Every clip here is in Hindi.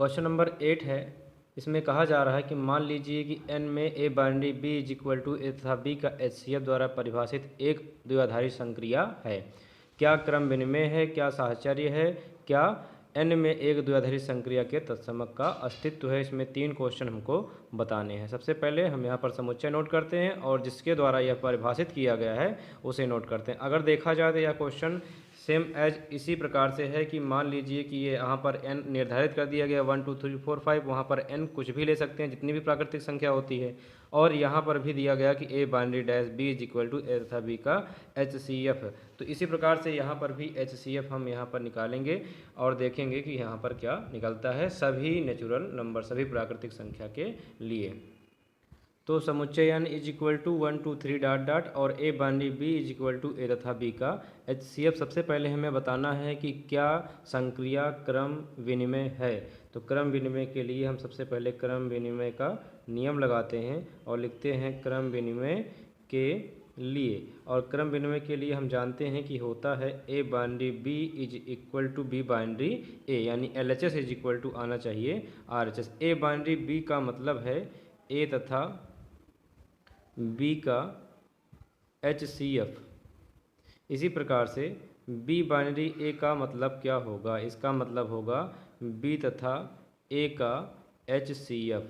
क्वेश्चन नंबर 8 है। इसमें कहा जा रहा है कि मान लीजिए कि n में a binary b is equal to a तथा b का HCF द्वारा परिभाषित एक द्विआधारी संक्रिया है। क्या क्रम विनिमय है, क्या साहचर्य है, क्या n में एक द्विआधारी संक्रिया के तत्समक का अस्तित्व है। इसमें 3 क्वेश्चन हमको बताने हैं। सबसे पहले हम यहाँ पर समुच्चय नोट करते हैं और जिसके द्वारा यह परिभाषित किया गया है उसे नोट करते हैं। अगर देखा जाए तो यह क्वेश्चन सेम एज इसी प्रकार से है कि मान लीजिए कि ये यहाँ पर n निर्धारित कर दिया गया 1 2 3 4 5, वहाँ पर n कुछ भी ले सकते हैं, जितनी भी प्राकृतिक संख्या होती है। और यहाँ पर भी दिया गया कि a binary dash b is equal to a तथा b का HCF। तो इसी प्रकार से यहाँ पर भी HCF हम यहाँ पर निकालेंगे और देखेंगे कि यहाँ पर क्या निकलता है सभी नेचुरल नंबर, सभी प्राकृतिक संख्या के लिए। तो समुच्चय n is equal to 1 2 3 dot dot और a binary b is equal to a तथा b का HCF। सबसे पहले हमें बताना है कि क्या संक्रिया क्रम विनिमय है। तो क्रम विनिमय के लिए हम सबसे पहले क्रम विनिमय का नियम लगाते हैं और लिखते हैं क्रम विनिमय के लिए। और क्रम विनिमय के लिए हम जानते हैं कि होता है a binary b is equal to b binary a, यानी LHS इज इक्वल टू आना चाहिए RHS। a बाइनरी b का मतलब है a तथा b का HCF। इसी प्रकार से b बाइनरी a का मतलब क्या होगा, इसका मतलब होगा b तथा a का HCF।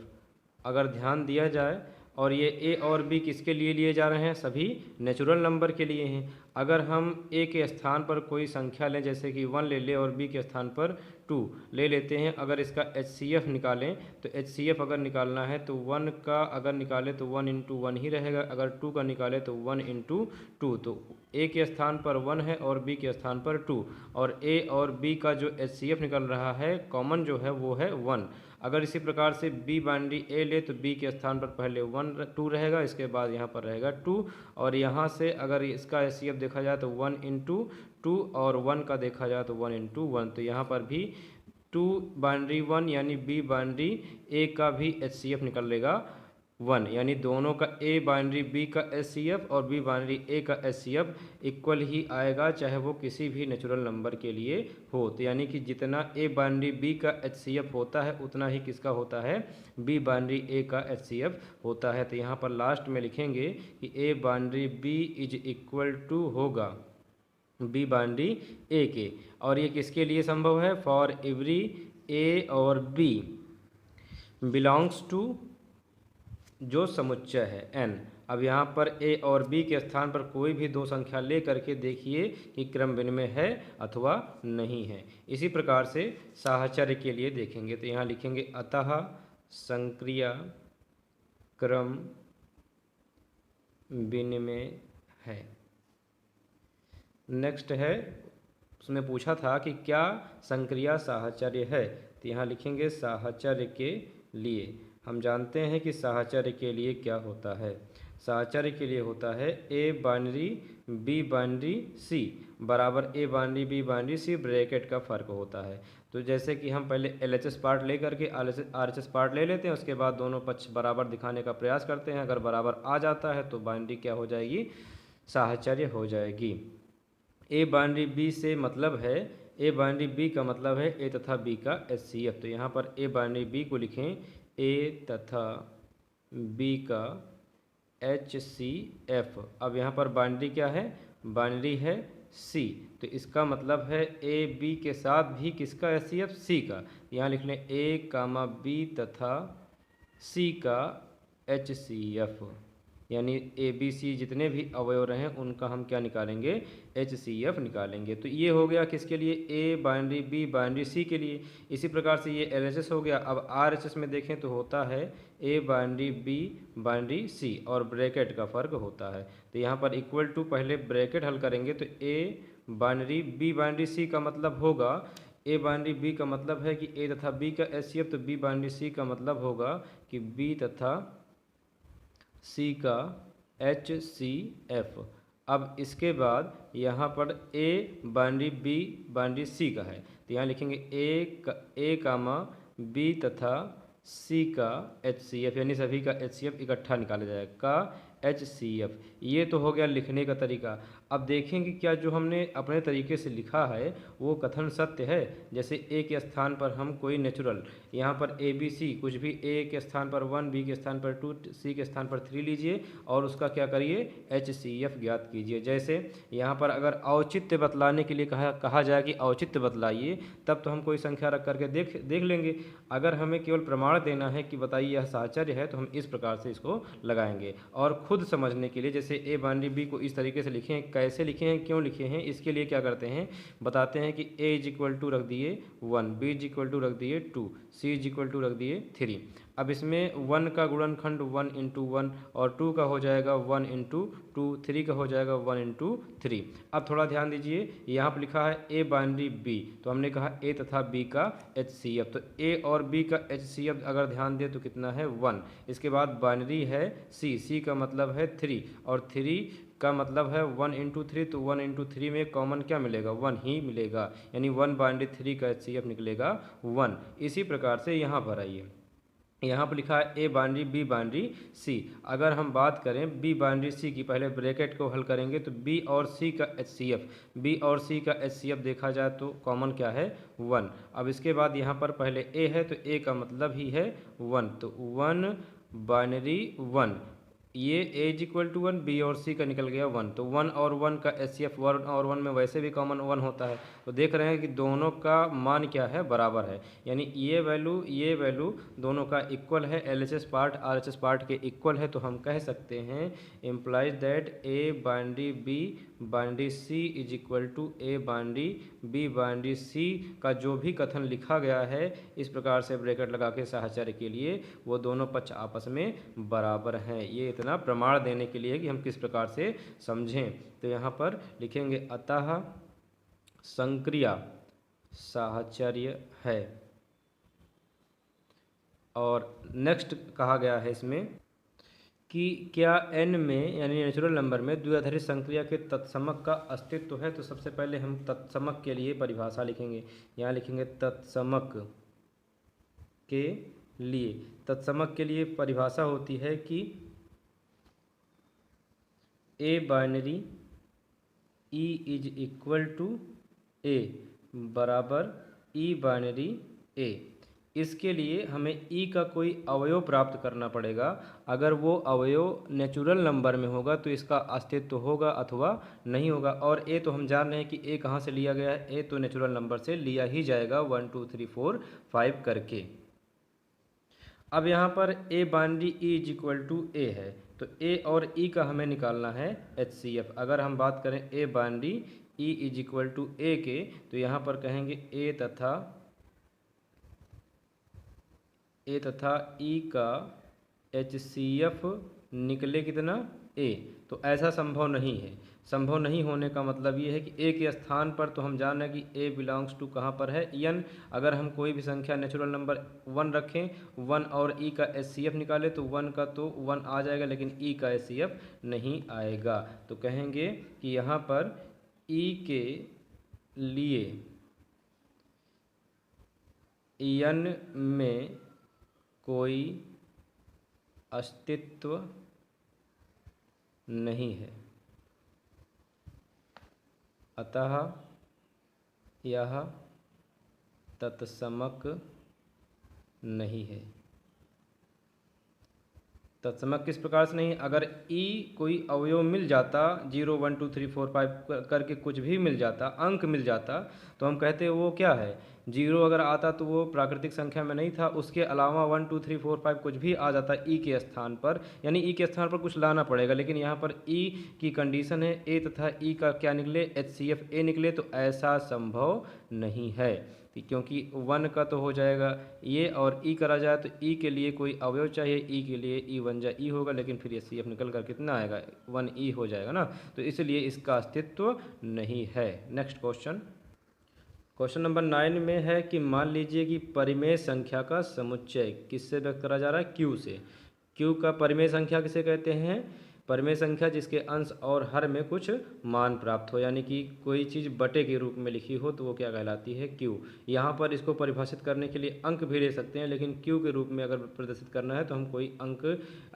अगर ध्यान दिया जाए और ये a और b किसके लिए लिए जा रहे हैं, सभी नेचुरल नंबर के लिए हैं। अगर हम a के स्थान पर कोई संख्या लें, जैसे कि 1 ले लें और b के स्थान पर 2 ले लेते हैं, अगर इसका HCF निकालें तो HCF अगर निकालना है तो 1 का अगर निकालें तो 1 इंटू 1 ही रहेगा, अगर 2 का निकालें तो 1 इंटू 2। तो a के स्थान पर 1 है और b के स्थान पर 2, और a और b का जो HCF निकल रहा है कॉमन जो है वो है 1। अगर इसी प्रकार से b बाइनरी a ले तो b के स्थान पर पहले 2 रहेगा, इसके बाद यहाँ पर रहेगा 2, और यहाँ से अगर इसका HCF देखा जाए तो 1 इंटू 2 और 1 का देखा जाए तो 1 इंटू 1। तो यहाँ पर भी 2 बाइनरी 1 यानी b बाइनरी a का भी HCF निकलेगा 1, यानी दोनों का a बाइनरी b का HCF और b बाइनरी a का HCF इक्वल ही आएगा, चाहे वो किसी भी नेचुरल नंबर के लिए हो। तो यानी कि जितना a बाइनरी b का HCF होता है उतना ही किसका होता है, b बाइनरी a का HCF होता है। तो यहाँ पर लास्ट में लिखेंगे कि a binary b is equal to होगा b बाइनरी a के, और ये किसके लिए संभव है, फॉर एवरी a और b बिलोंग्स टू जो समुच्चय है n। अब यहाँ पर a और b के स्थान पर कोई भी दो संख्या ले करके देखिए कि क्रम विनिमय है अथवा नहीं है। इसी प्रकार से साहचर्य के लिए देखेंगे तो यहाँ लिखेंगे अतः संक्रिया क्रम विनिमय है। नेक्स्ट है, उसमें पूछा था कि क्या संक्रिया साहचर्य है, तो यहाँ लिखेंगे साहचर्य के लिए। हम जानते हैं कि साहचर्य के लिए क्या होता है। साहचर्य के लिए होता है a binary b binary c बराबर a binary b binary c bracket का फ़र्क होता है। तो जैसे कि हम पहले LHS पार्ट ले करके RHS पार्ट ले लेते हैं, उसके बाद दोनों पक्ष बराबर दिखाने का प्रयास करते हैं। अगर बराबर आ जाता है तो बाइनरी क्या हो जाएगी, साहचर्य हो जाएगी। a बाइनरी b से मतलब है, a बाइनरी b का मतलब है a तथा b का HCF। तो यहाँ पर a बाइनरी b को लिखें a तथा b का HCF। अब यहाँ पर बाइनरी क्या है, बाइनरी है c, तो इसका मतलब है a b के साथ भी किसका HCF, c का। यहाँ लिख लें a कामा b तथा c का HCF, यानी ए बी सी जितने भी अवयव रहे उनका हम क्या निकालेंगे, HCF निकालेंगे। तो ये हो गया किसके लिए, a binary b binary c के लिए। इसी प्रकार से ये LHS हो गया। अब RHS में देखें तो होता है a binary b binary c और ब्रैकेट का फ़र्क होता है। तो यहाँ पर इक्वल टू पहले ब्रैकेट हल करेंगे तो a binary b binary c का मतलब होगा, a बाइनरी b का मतलब है कि a तथा b का HCF, तो b बाइनरी c का मतलब होगा कि b तथा c का HCF। अब इसके बाद यहाँ पर a binary b binary c का है, तो यहाँ लिखेंगे a कामा b तथा c का HCF, यानी सभी का HCF इकट्ठा निकाला जाएगा का HCF। ये तो हो गया लिखने का तरीका। अब देखें कि क्या जो हमने अपने तरीके से लिखा है वो कथन सत्य है। जैसे ए के स्थान पर हम कोई नेचुरल, यहाँ पर ए बी सी कुछ भी, ए के स्थान पर 1, बी के स्थान पर 2, सी के स्थान पर 3 लीजिए और उसका क्या करिए, HCF ज्ञात कीजिए। जैसे यहाँ पर अगर औचित्य बतलाने के लिए कहा जाए कि औचित्य बतलाइए, तब तो हम कोई संख्या रख करके देख लेंगे। अगर हमें केवल प्रमाण देना है कि बताइए यह साहचर्य है, तो हम इस प्रकार से इसको लगाएंगे। और खुद समझने के लिए जैसे ए बाइनरी बी को इस तरीके से लिखे हैं, कैसे लिखे हैं, क्यों लिखे हैं, इसके लिए क्या करते हैं, बताते हैं कि ए इज इक्वल टू रख दिए 1, बी इज इक्वल टू रख दिए 2, सी इज इक्वल टू रख दिए 3। अब इसमें 1 का गुणनखंड 1 इंटू 1 और 2 का हो जाएगा 1 इंटू 2, 3 का हो जाएगा 1 इंटू 3। अब थोड़ा ध्यान दीजिए, यहाँ पर लिखा है ए बाइनरी बी, तो हमने कहा ए तथा बी का HCF, तो ए और बी का HCF अगर ध्यान दें तो कितना है 1। इसके बाद बाइनरी है सी, सी का मतलब है 3 और 3 का मतलब है 1 इंटू 3, तो 1 इंटू 3 में कॉमन क्या मिलेगा, 1 ही मिलेगा, यानी 1 बाइनरी 3 का HCF निकलेगा 1। इसी प्रकार से यहाँ पर आइए, यहाँ पर लिखा है ए बाइनरी बी बाइनरी सी। अगर हम बात करें बी बाइनरी सी की, पहले ब्रैकेट को हल करेंगे तो बी और सी का HCF, बी और सी का HCF देखा जाए तो कॉमन क्या है 1। अब इसके बाद यहाँ पर पहले ए है तो ए का मतलब ही है 1, तो 1 बाइनरी 1, ये ए इज इक्वल टू 1, बी और सी का निकल गया 1, तो 1 और 1 का HCF 1 और 1 में वैसे भी कॉमन 1 होता है, तो देख रहे हैं कि दोनों का मान क्या है, बराबर है, यानी ये वैल्यू दोनों का इक्वल है, LHS पार्ट RHS पार्ट के इक्वल है। तो हम कह सकते हैं implies that a binary B binary c is equal to A binary B binary c का जो भी कथन लिखा गया है इस प्रकार से ब्रैकेट लगा के साहचर्य के लिए, वो दोनों पक्ष आपस में बराबर हैं। ये इतना प्रमाण देने के लिए कि हम किस प्रकार से समझें। तो यहाँ पर लिखेंगे अतः संक्रिया साहचर्य है। और नेक्स्ट कहा गया है इसमें कि क्या n में यानी नेचुरल नंबर में द्विआधारी संक्रिया के तत्समक का अस्तित्व है। तो सबसे पहले हम तत्समक के लिए परिभाषा लिखेंगे, यहाँ लिखेंगे तत्समक के लिए। तत्समक के लिए परिभाषा होती है कि ए binary e is equal to a बराबर ई बाइनरी ए। इसके लिए हमें ई का कोई अवयव प्राप्त करना पड़ेगा। अगर वो अवयव नेचुरल नंबर में होगा तो इसका अस्तित्व होगा अथवा नहीं होगा। और ए तो हम जान रहे हैं कि ए कहाँ से लिया गया है, ए तो नेचुरल नंबर से लिया ही जाएगा 1 2 3 4 5 करके। अब यहाँ पर ए binary e is equal to a है, तो ए और ई का हमें निकालना है HCF। अगर हम बात करें a binary e is equal to a के, तो यहाँ पर कहेंगे ए तथा ई का HCF निकले कितना ए। तो ऐसा संभव नहीं है। संभव नहीं होने का मतलब ये है कि ए के स्थान पर तो हम जान रहे हैं कि ए बिलोंग्स टू कहाँ पर है n। अगर हम कोई भी संख्या नेचुरल नंबर 1 रखें, 1 और ई का HCF निकाले तो 1 का तो 1 आ जाएगा, लेकिन ई का HCF नहीं आएगा। तो कहेंगे कि यहाँ पर ई के लिए n में कोई अस्तित्व नहीं है, अतः यह तत्समक नहीं है। तत्समक किस प्रकार से नहीं? अगर ई कोई अवयव मिल जाता, 0 1 2 3 4 5 करके कुछ भी मिल जाता, अंक मिल जाता, तो हम कहते वो क्या है। 0 अगर आता तो वो प्राकृतिक संख्या में नहीं था, उसके अलावा 1 2 3 4 5 कुछ भी आ जाता ई के स्थान पर, यानी ई के स्थान पर कुछ लाना पड़ेगा। लेकिन यहाँ पर ई की कंडीशन है ए तथा ई का क्या निकले, HCF ए निकले, तो ऐसा संभव नहीं है, क्योंकि 1 का तो हो जाएगा ये और ई करा जाए तो ई के लिए कोई अवयव चाहिए, ई के लिए ई 1 जा ई होगा, लेकिन फिर HCF निकल कर कितना आएगा, 1 ई हो जाएगा ना। तो इसलिए इसका अस्तित्व नहीं है। नेक्स्ट क्वेश्चन नंबर 9 में है कि मान लीजिए कि परिमेय संख्या का समुच्चय किससे व्यक्त करा जा रहा है, Q से। Q का परिमेय संख्या किसे कहते हैं? परिमेय संख्या जिसके अंश और हर में कुछ मान प्राप्त हो, यानी कि कोई चीज़ बटे के रूप में लिखी हो तो वो क्या कहलाती है, क्यू। यहाँ पर इसको परिभाषित करने के लिए अंक भी ले सकते हैं, लेकिन क्यू के रूप में अगर प्रदर्शित करना है तो हम कोई अंक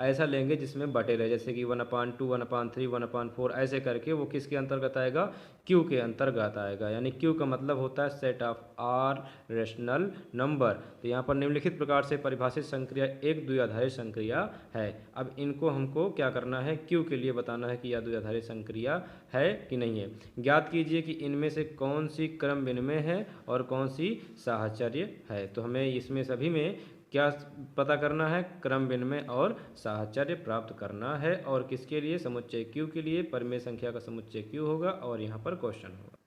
ऐसा लेंगे जिसमें बटे रहे, जैसे कि 1/2, 1/3, 1/4, ऐसे करके वो किसके अंतर्गत आएगा, क्यू के अंतर्गत आएगा। यानी क्यू का मतलब होता है set of R rational number. तो यहाँ पर निम्नलिखित प्रकार से परिभाषित संक्रिया एक द्विआधारी संक्रिया है। अब इनको हमको क्या करना है, क्यू के लिए बताना है कि यह द्विआधारी संक्रिया है कि नहीं है। ज्ञात कीजिए कि इनमें से कौन सी क्रम विनिमय है और कौन सी साहचर्य है। तो हमें इसमें सभी में क्या पता करना है, क्रम विनिमय और साहचर्य प्राप्त करना है। और किसके लिए, समुच्चय क्यू के लिए परिमेय संख्या का समुच्चय क्यू होगा। और यहाँ पर क्वेश्चन होगा,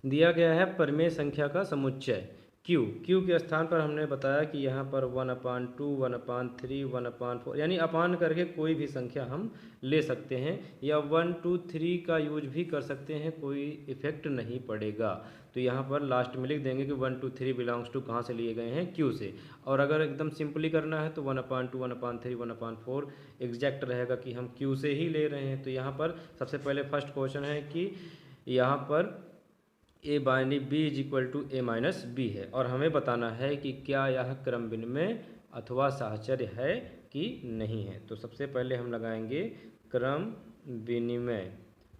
दिया गया है परिमेय संख्या का समुच्चय क्यू। क्यू के स्थान पर हमने बताया कि यहाँ पर 1/2, 1/3, 1/4, यानी अपान करके कोई भी संख्या हम ले सकते हैं, या 1, 2, 3 का यूज भी कर सकते हैं, कोई इफेक्ट नहीं पड़ेगा। तो यहाँ पर लास्ट में लिख देंगे कि 1, 2, 3 बिलोंग्स टू कहाँ से लिए गए हैं, क्यू से। और अगर एकदम सिंपली करना है तो 1/2, 1/3, 1/4 एग्जैक्ट रहेगा कि हम क्यू से ही ले रहे हैं। तो यहाँ पर सबसे पहले फर्स्ट क्वेश्चन है कि यहाँ पर ए binary B is equal to A minus B है, और हमें बताना है कि क्या यह क्रम विनिमय अथवा साहचर्य है कि नहीं है। तो सबसे पहले हम लगाएंगे क्रम विनिमय,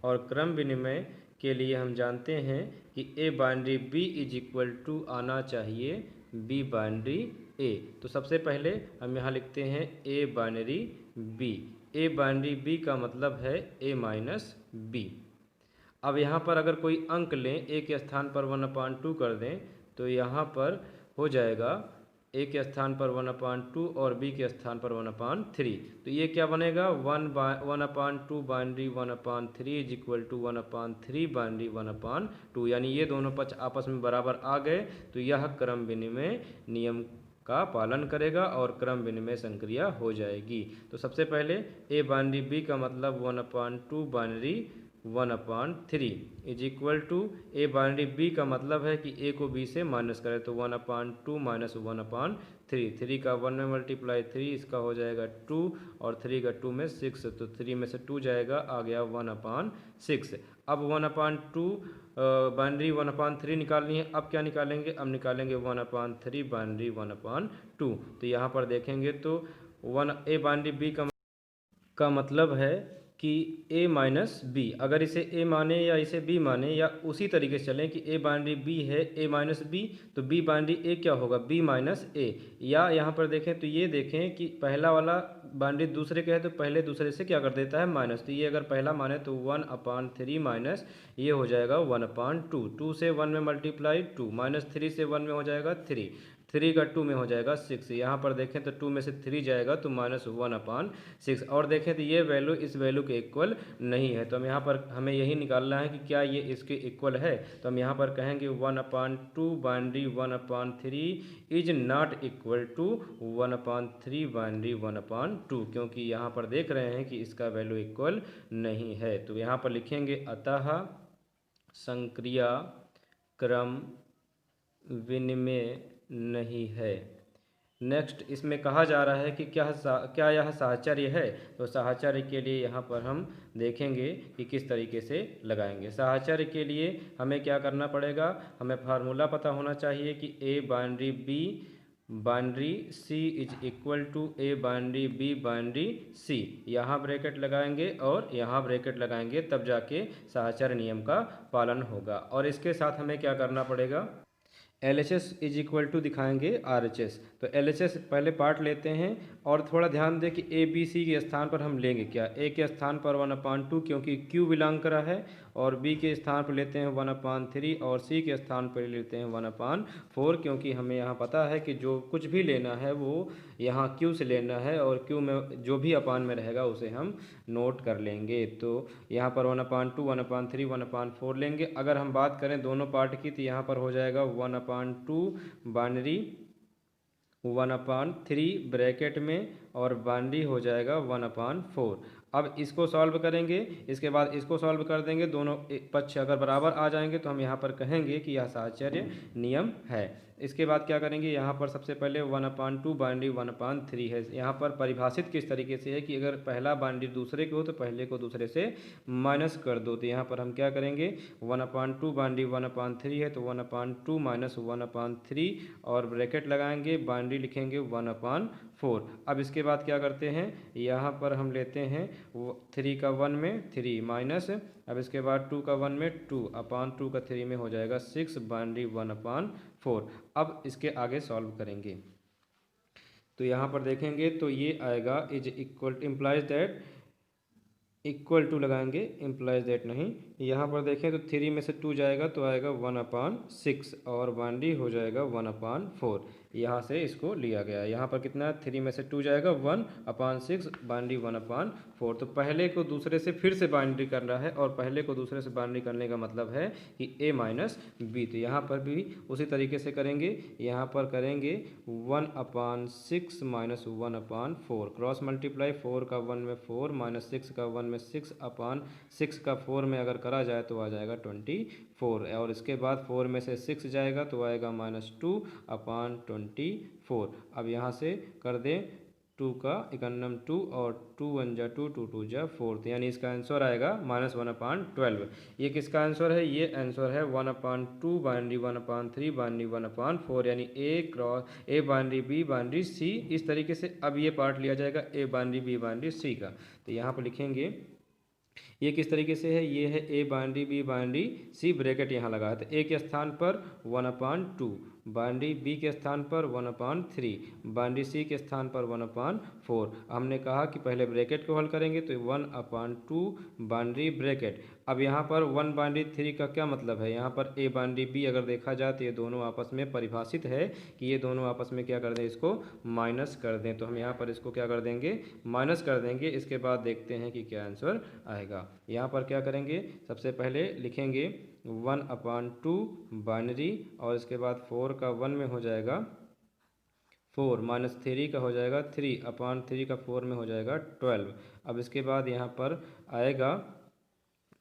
और क्रम विनिमय के लिए हम जानते हैं कि ए binary B is equal to आना चाहिए बी बाइनरी ए। तो सबसे पहले हम यहाँ लिखते हैं ए बाइनरी बी। ए बाइनरी बी का मतलब है ए माइनस बी। अब यहाँ पर अगर कोई अंक लें, ए के स्थान पर 1/2 कर दें, तो यहाँ पर हो जाएगा ए के स्थान पर 1/2 और बी के स्थान पर 1/3। तो ये क्या बनेगा, 1/2 binary 1/3 is equal to 1/3 binary 1/2, यानी ये दोनों पक्ष आपस में बराबर आ गए। तो यह क्रम विनिमय नियम का पालन करेगा और क्रम विनिमय संक्रिया हो जाएगी। तो सबसे पहले ए बाइनरी बी का मतलब 1/2 binary 1/3 is equal to A binary B का मतलब है कि ए को बी से माइनस करें, तो 1/2 माइनस 1/3, 3 का 1 में मल्टीप्लाई 3, इसका हो जाएगा 2, और 3 का 2 में 6, तो 3 में से 2 जाएगा, आ गया 1/6। अब 1/2 बाइनरी 1/3 निकालनी है। अब क्या निकालेंगे, अब निकालेंगे 1/3 बाइनरी 1/2। तो यहाँ पर देखेंगे तो ए बाइनरी बी का मतलब है कि a माइनस बी, अगर इसे a माने या इसे b माने, या उसी तरीके से चलें कि a बाइनरी b है a माइनस बी, तो b बाइनरी a क्या होगा, b माइनस a। या यहाँ पर देखें तो ये देखें कि पहला वाला बाइनरी दूसरे का है तो पहले दूसरे से क्या कर देता है, माइनस। तो ये अगर पहला माने तो 1/3 माइनस ये हो जाएगा 1/2, 2 से 1 में मल्टीप्लाई 2, माइनस 3 से 1 में हो जाएगा 3, 3 का 2 में हो जाएगा 6। यहाँ पर देखें तो 2 में से 3 जाएगा तो -1/6। और देखें तो ये वैल्यू इस वैल्यू के इक्वल नहीं है, तो हम यहाँ पर हमें यही निकालना है कि क्या ये इसके इक्वल है। तो हम यहाँ पर कहेंगे 1/2 binary 1/3 is not equal to 1/3 binary 1/2, क्योंकि यहाँ पर देख रहे हैं कि इसका वैल्यू इक्वल नहीं है। तो यहाँ पर लिखेंगे अतः संक्रिया क्रम विनिमय नहीं है। नेक्स्ट इसमें कहा जा रहा है कि क्या यह साहचर्य है। तो साहचर्य के लिए यहाँ पर हम देखेंगे कि किस तरीके से लगाएंगे। साहचर्य के लिए हमें क्या करना पड़ेगा, हमें फार्मूला पता होना चाहिए कि ए binary B binary c is equal to A binary B binary c. यहाँ ब्रैकेट लगाएंगे और यहाँ ब्रैकेट लगाएंगे, तब जाके साहचर्य नियम का पालन होगा। और इसके साथ हमें क्या करना पड़ेगा, LHS इज इक्वल टू दिखाएंगे RHS। तो LHS पहले पार्ट लेते हैं, और थोड़ा ध्यान दें कि ABC के स्थान पर हम लेंगे क्या, A के स्थान पर 1/2 क्योंकि Q बिलोंग करा है, और B के स्थान पर लेते हैं 1/3, और C के स्थान पर लेते हैं 1/4, क्योंकि हमें यहाँ पता है कि जो कुछ भी लेना है वो यहाँ Q से लेना है, और Q में जो भी अपान में रहेगा उसे हम नोट कर लेंगे। तो यहाँ पर 1/2, 1/3, 1/4 लेंगे। अगर हम बात करें दोनों पार्ट की, तो यहाँ पर हो जाएगा 1/2 बाइनरी 1/3 ब्रैकेट में, और बाइनरी हो जाएगा 1/4। अब इसको सॉल्व करेंगे, इसके बाद इसको सॉल्व कर देंगे, दोनों पक्ष अगर बराबर आ जाएंगे तो हम यहाँ पर कहेंगे कि यह साहचर्य नियम है। इसके बाद क्या करेंगे, यहाँ पर सबसे पहले 1/2 बाइनरी 1/3 है। यहाँ पर परिभाषित किस तरीके से है कि अगर पहला बाइनरी दूसरे के हो तो पहले को दूसरे से माइनस कर दो। तो यहाँ पर हम क्या करेंगे, 1/2 बाइनरी 1/3 है तो 1/2 माइनस 1/3 और ब्रैकेट लगाएंगे, बाइनरी लिखेंगे 1/4। अब इसके बाद क्या करते हैं, यहाँ पर हम लेते हैं 3 का 1 में 3 माइनस, अब इसके बाद 2 का 1 में 2/2 का 3 में हो जाएगा 6 बाइनरी 1/4। अब इसके आगे सॉल्व करेंगे तो यहाँ पर देखेंगे तो ये आएगा is equal implies that, equal to लगाएंगे, इम्प्लाइज दैट नहीं, यहाँ पर देखें तो 3 में से 2 जाएगा तो आएगा 1/6 और बाइनरी हो जाएगा 1/4। यहाँ से इसको लिया गया, यहाँ पर कितना है, 3 में से 2 जाएगा 1/6, बाइनरी 1/4। तो पहले को दूसरे से फिर से बाइनरी कर रहा है और पहले को दूसरे से बाइनरी करने का मतलब है कि a माइनस बी। तो यहाँ पर भी उसी तरीके से करेंगे, यहाँ पर करेंगे 1/6 माइनस 1/4, क्रॉस मल्टीप्लाई, 4 का 1 में 4 माइनस 6 का 1 में 6/6 का 4 में अगर करा जाए तो आ जाएगा 24 और इसके बाद 4 में से 6 जाएगा तो आएगा -2/24। अब यहाँ से कर दें 2 का इकन्नम 2 और 2 1 जा 2 2 2 जा 4, तो यानी इसका आंसर आएगा -1/12। ये किसका आंसर है, ये आंसर है 1/2 बाइनरी 1/3 बाइनरी 1/4, यानी ए बाइनरी बी बाइनरी सी। इस तरीके से अब ये पार्ट लिया जाएगा a binary B binary c का। तो यहाँ पर लिखेंगे ये किस तरीके से है, ये है ए binary B binary C, bracket यहाँ लगा है। तो ए के स्थान पर 1/2, बाइनरी बी के स्थान पर 1/3, बाइनरी सी के स्थान पर 1/4। हमने कहा कि पहले ब्रैकेट को हल करेंगे तो 1/2 बाइनरी ब्रैकेट। अब यहाँ पर 1/3 का क्या मतलब है, यहाँ पर ए बाइनरी बी अगर देखा जाए तो ये दोनों आपस में परिभाषित है कि ये दोनों आपस में क्या कर दें, इसको माइनस कर दें। तो हम यहाँ पर इसको क्या कर देंगे, माइनस कर देंगे। इसके बाद देखते हैं कि क्या आंसर आएगा। यहाँ पर क्या करेंगे, सबसे पहले लिखेंगे 1/2 बाइनरी और इसके बाद 4 का 1 में हो जाएगा 4 माइनस 3 का हो जाएगा 3/3 का 4 में हो जाएगा 12। अब इसके बाद यहाँ पर आएगा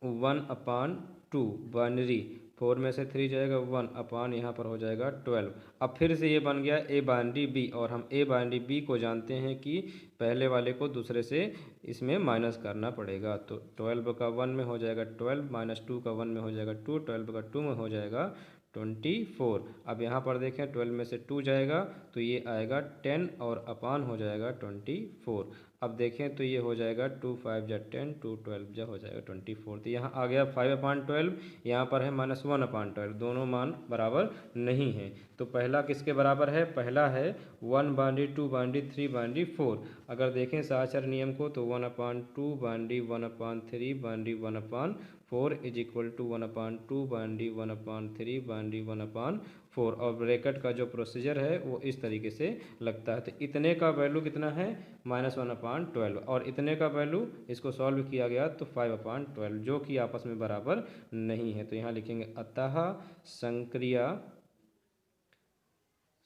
1/2 बाइनरी, 4 में से 3 जाएगा 1 यहाँ पर हो जाएगा 12। अब फिर से ये बन गया ए बाइनरी बी और हम ए बाइनरी बी को जानते हैं कि पहले वाले को दूसरे से इसमें माइनस करना पड़ेगा। तो 12 का 1 में हो जाएगा 12 माइनस 2 का 1 में हो जाएगा 2, 12 का 2 में हो जाएगा 24। अब यहाँ पर देखें 12 में से 2 जाएगा तो ये आएगा 10 और अपान हो जाएगा 24। अब देखें तो ये हो जाएगा 2 5 जा 10, 2 12 जा हो जाएगा 24। तो यहाँ आ गया 5/12, यहाँ पर है -1/12, दोनों मान बराबर नहीं हैं। तो पहला किसके बराबर है, पहला है 1/2 बाइनरी 3 बाइनरी 4। अगर देखें सहचर नियम को तो 1/2 binary 1/3 binary 1/4 is equal to 1/2 binary 1/3 binary 1/4 और ब्रैकेट का जो प्रोसीजर है वो इस तरीके से लगता है। तो इतने का वैल्यू कितना है, -1/12 और इतने का वैल्यू इसको सॉल्व किया गया तो 5/12, जो कि आपस में बराबर नहीं है। तो यहाँ लिखेंगे अतः संक्रिया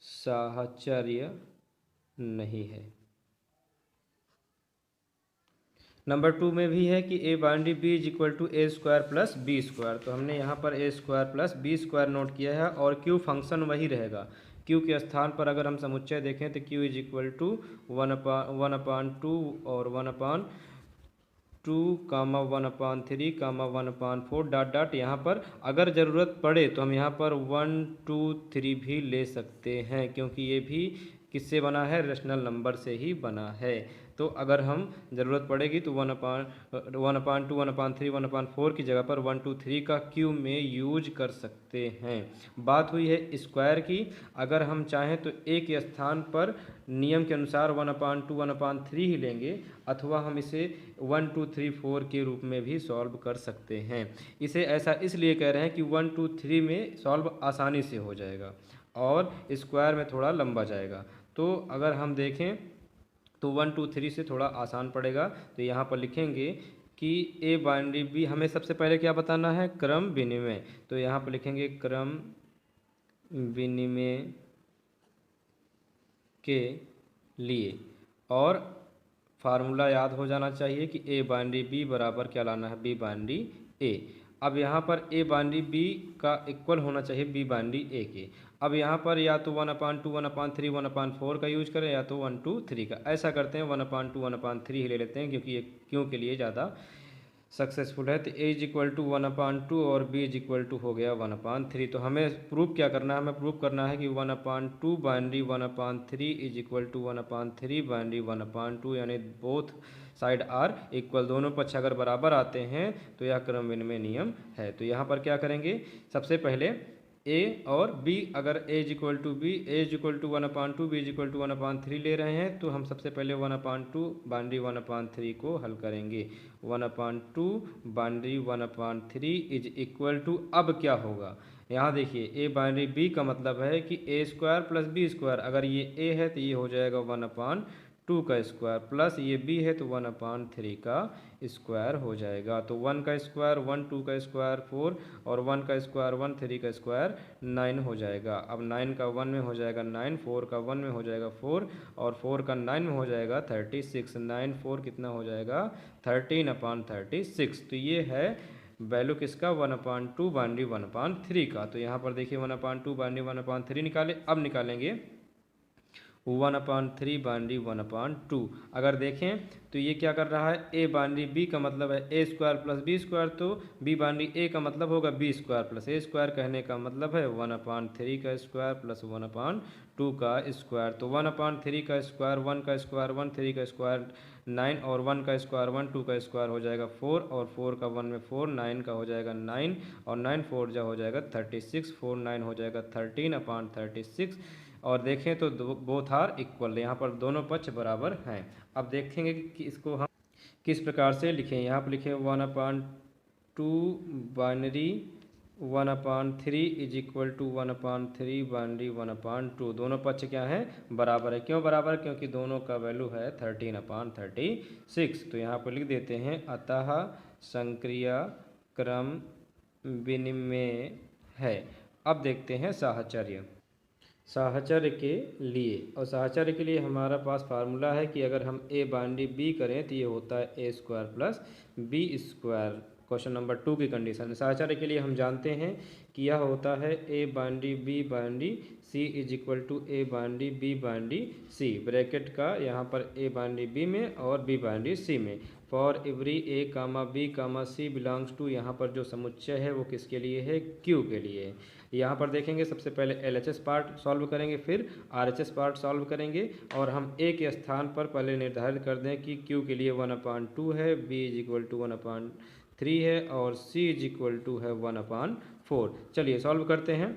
साहचर्य नहीं है। नंबर 2 में भी है कि ए binary B is equal to a square plus b square. तो हमने यहाँ पर a square plus b square note किया है और क्यू फंक्शन वही रहेगा। क्यू के स्थान पर अगर हम समुच्चय देखें तो क्यू इज इक्वल टू 1/2 और 1/2 कामा 1/3 कामा 1/4 डॉट डॉट। यहाँ पर अगर ज़रूरत पड़े तो हम यहाँ पर 1 2 3 भी ले सकते हैं, क्योंकि ये भी किससे बना है, रेशनल नंबर से ही बना है। तो अगर हम ज़रूरत पड़ेगी तो 1/2 1/3 1/4 की जगह पर 1 2 3 का क्यू में यूज कर सकते हैं। बात हुई है स्क्वायर की, अगर हम चाहें तो ए के स्थान पर नियम के अनुसार 1/2 1/3 ही लेंगे, अथवा हम इसे 1 2 3 4 के रूप में भी सॉल्व कर सकते हैं। इसे ऐसा इसलिए कह रहे हैं कि 1 2 3 में सॉल्व आसानी से हो जाएगा और स्क्वायर में थोड़ा लंबा जाएगा। तो अगर हम देखें तो 1 2 3 से थोड़ा आसान पड़ेगा। तो यहाँ पर लिखेंगे कि ए बाइनरी बी, हमें सबसे पहले क्या बताना है, क्रम विनिमय। तो यहाँ पर लिखेंगे क्रम विनिमय के लिए, और फार्मूला याद हो जाना चाहिए कि ए बाइनरी बी बराबर क्या लाना है, बी बाइनरी ए। अब यहाँ पर ए बाइनरी बी का इक्वल होना चाहिए बी बाइनरी ए के। अब यहाँ पर या तो 1/2, 1/3, 1/4 का यूज करें या तो 1, 2, 3 का। ऐसा करते हैं 1/2, 1/3 ही ले लेते हैं क्योंकि ये क्यों के लिए ज़्यादा सक्सेसफुल है। तो a इज इक्वल टू 1/2 और b इज इक्वल टू हो गया 1/3। तो हमें प्रूव क्या करना है, हमें प्रूव करना है कि 1/2 binary 1/3 is equal to 1/3 binary 1/2, यानी बोथ साइड आर इक्वल, दोनों पक्ष अगर बराबर आते हैं तो यह क्रम विनिमय नियम है। तो यहाँ पर क्या करेंगे, सबसे पहले a और b, अगर a is equal to b, a is equal to 1/2, b is equal to 1/3 ले रहे हैं तो हम सबसे पहले 1/2 बाइनरी 1/3 को हल करेंगे। 1/2 बाइनरी 1/3 इज इक्वल टू, अब क्या होगा, यहाँ देखिए a बाइनरी b का मतलब है कि a² प्लस b², अगर ये a है तो ये हो जाएगा 1/2 का स्क्वायर, प्लस ये b है तो 1/3 का स्क्वायर हो जाएगा। तो 1 का स्क्वायर 1, 2 का स्क्वायर 4 और 1 का स्क्वायर 1, 3 का स्क्वायर 9 हो जाएगा। अब 9 का 1 में हो जाएगा 9, 4 का 1 में हो जाएगा 4 और 4 का 9 में हो जाएगा 36। 9, 4 कितना हो जाएगा 13/36। तो ये है वैल्यू किसका, 1/2 बाइनरी 1/3 का। तो यहाँ पर देखिए 1/2 बाइनरी 1/3 निकाले, अब निकालेंगे 1/3 बाइनरी 1/2। अगर देखें तो ये क्या कर रहा है, a बाइनरी b का मतलब है a² प्लस b², तो b बाइनरी a का मतलब होगा b² प्लस a², कहने का मतलब है 1/3 का स्क्वायर प्लस 1/2 का स्क्वायर। तो 1/3 का स्क्वायर 1 का स्क्वायर 1, 3 का स्क्वायर 9 और 1 का स्क्वायर 1, 2 का स्क्वायर हो जाएगा 4 और 4 का 1 में 4, 9 का हो जाएगा 9 और 9 4 जा हो जाएगा 36, 4 9 हो जाएगा 13/36। और देखें तो बोथ आर इक्वल, यहाँ पर दोनों पक्ष बराबर हैं। अब देखेंगे कि इसको हम किस प्रकार से लिखें। यहाँ पर लिखें 1/2 binary 1/3 is equal to 1/3 binary 1/2। दोनों पक्ष क्या हैं, बराबर है। क्यों बराबर, क्योंकि दोनों का वैल्यू है 13/36। तो यहाँ पर लिख देते हैं अतः संक्रिया क्रम विनिमेय है। अब देखते हैं साहचर्य। साहचर्य के लिए, और साहचर्य के लिए हमारा पास फार्मूला है कि अगर हम a बाइनरी b करें तो ये होता है a² plus b²। Question number 2 की कंडीशन। साहचर्य के लिए हम जानते हैं कि यह होता है a binary b binary c is equal to a binary b binary c, bracket का यहाँ पर a बाइनरी b में और b बाइनरी c में। For every a comma b comma c belongs to, यहाँ पर जो समुच्चय है वो किसके लिए है, q के लिए। यहाँ पर देखेंगे सबसे पहले LHS पार्ट सॉल्व करेंगे, फिर RHS पार्ट सॉल्व करेंगे और हम a के स्थान पर पहले निर्धारित कर दें कि q के लिए 1/2 है, b इज इक्वल टू 1/3 है और c इज इक्वल टू है 1/4। चलिए सॉल्व करते हैं।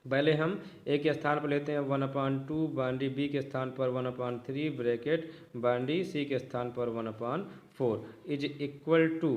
पहले हम a के स्थान पर लेते हैं 1/2 बाइनरी b के स्थान पर 1/3 ब्रैकेट बाइनरी c के स्थान पर 1/4 इज इक्वल टू,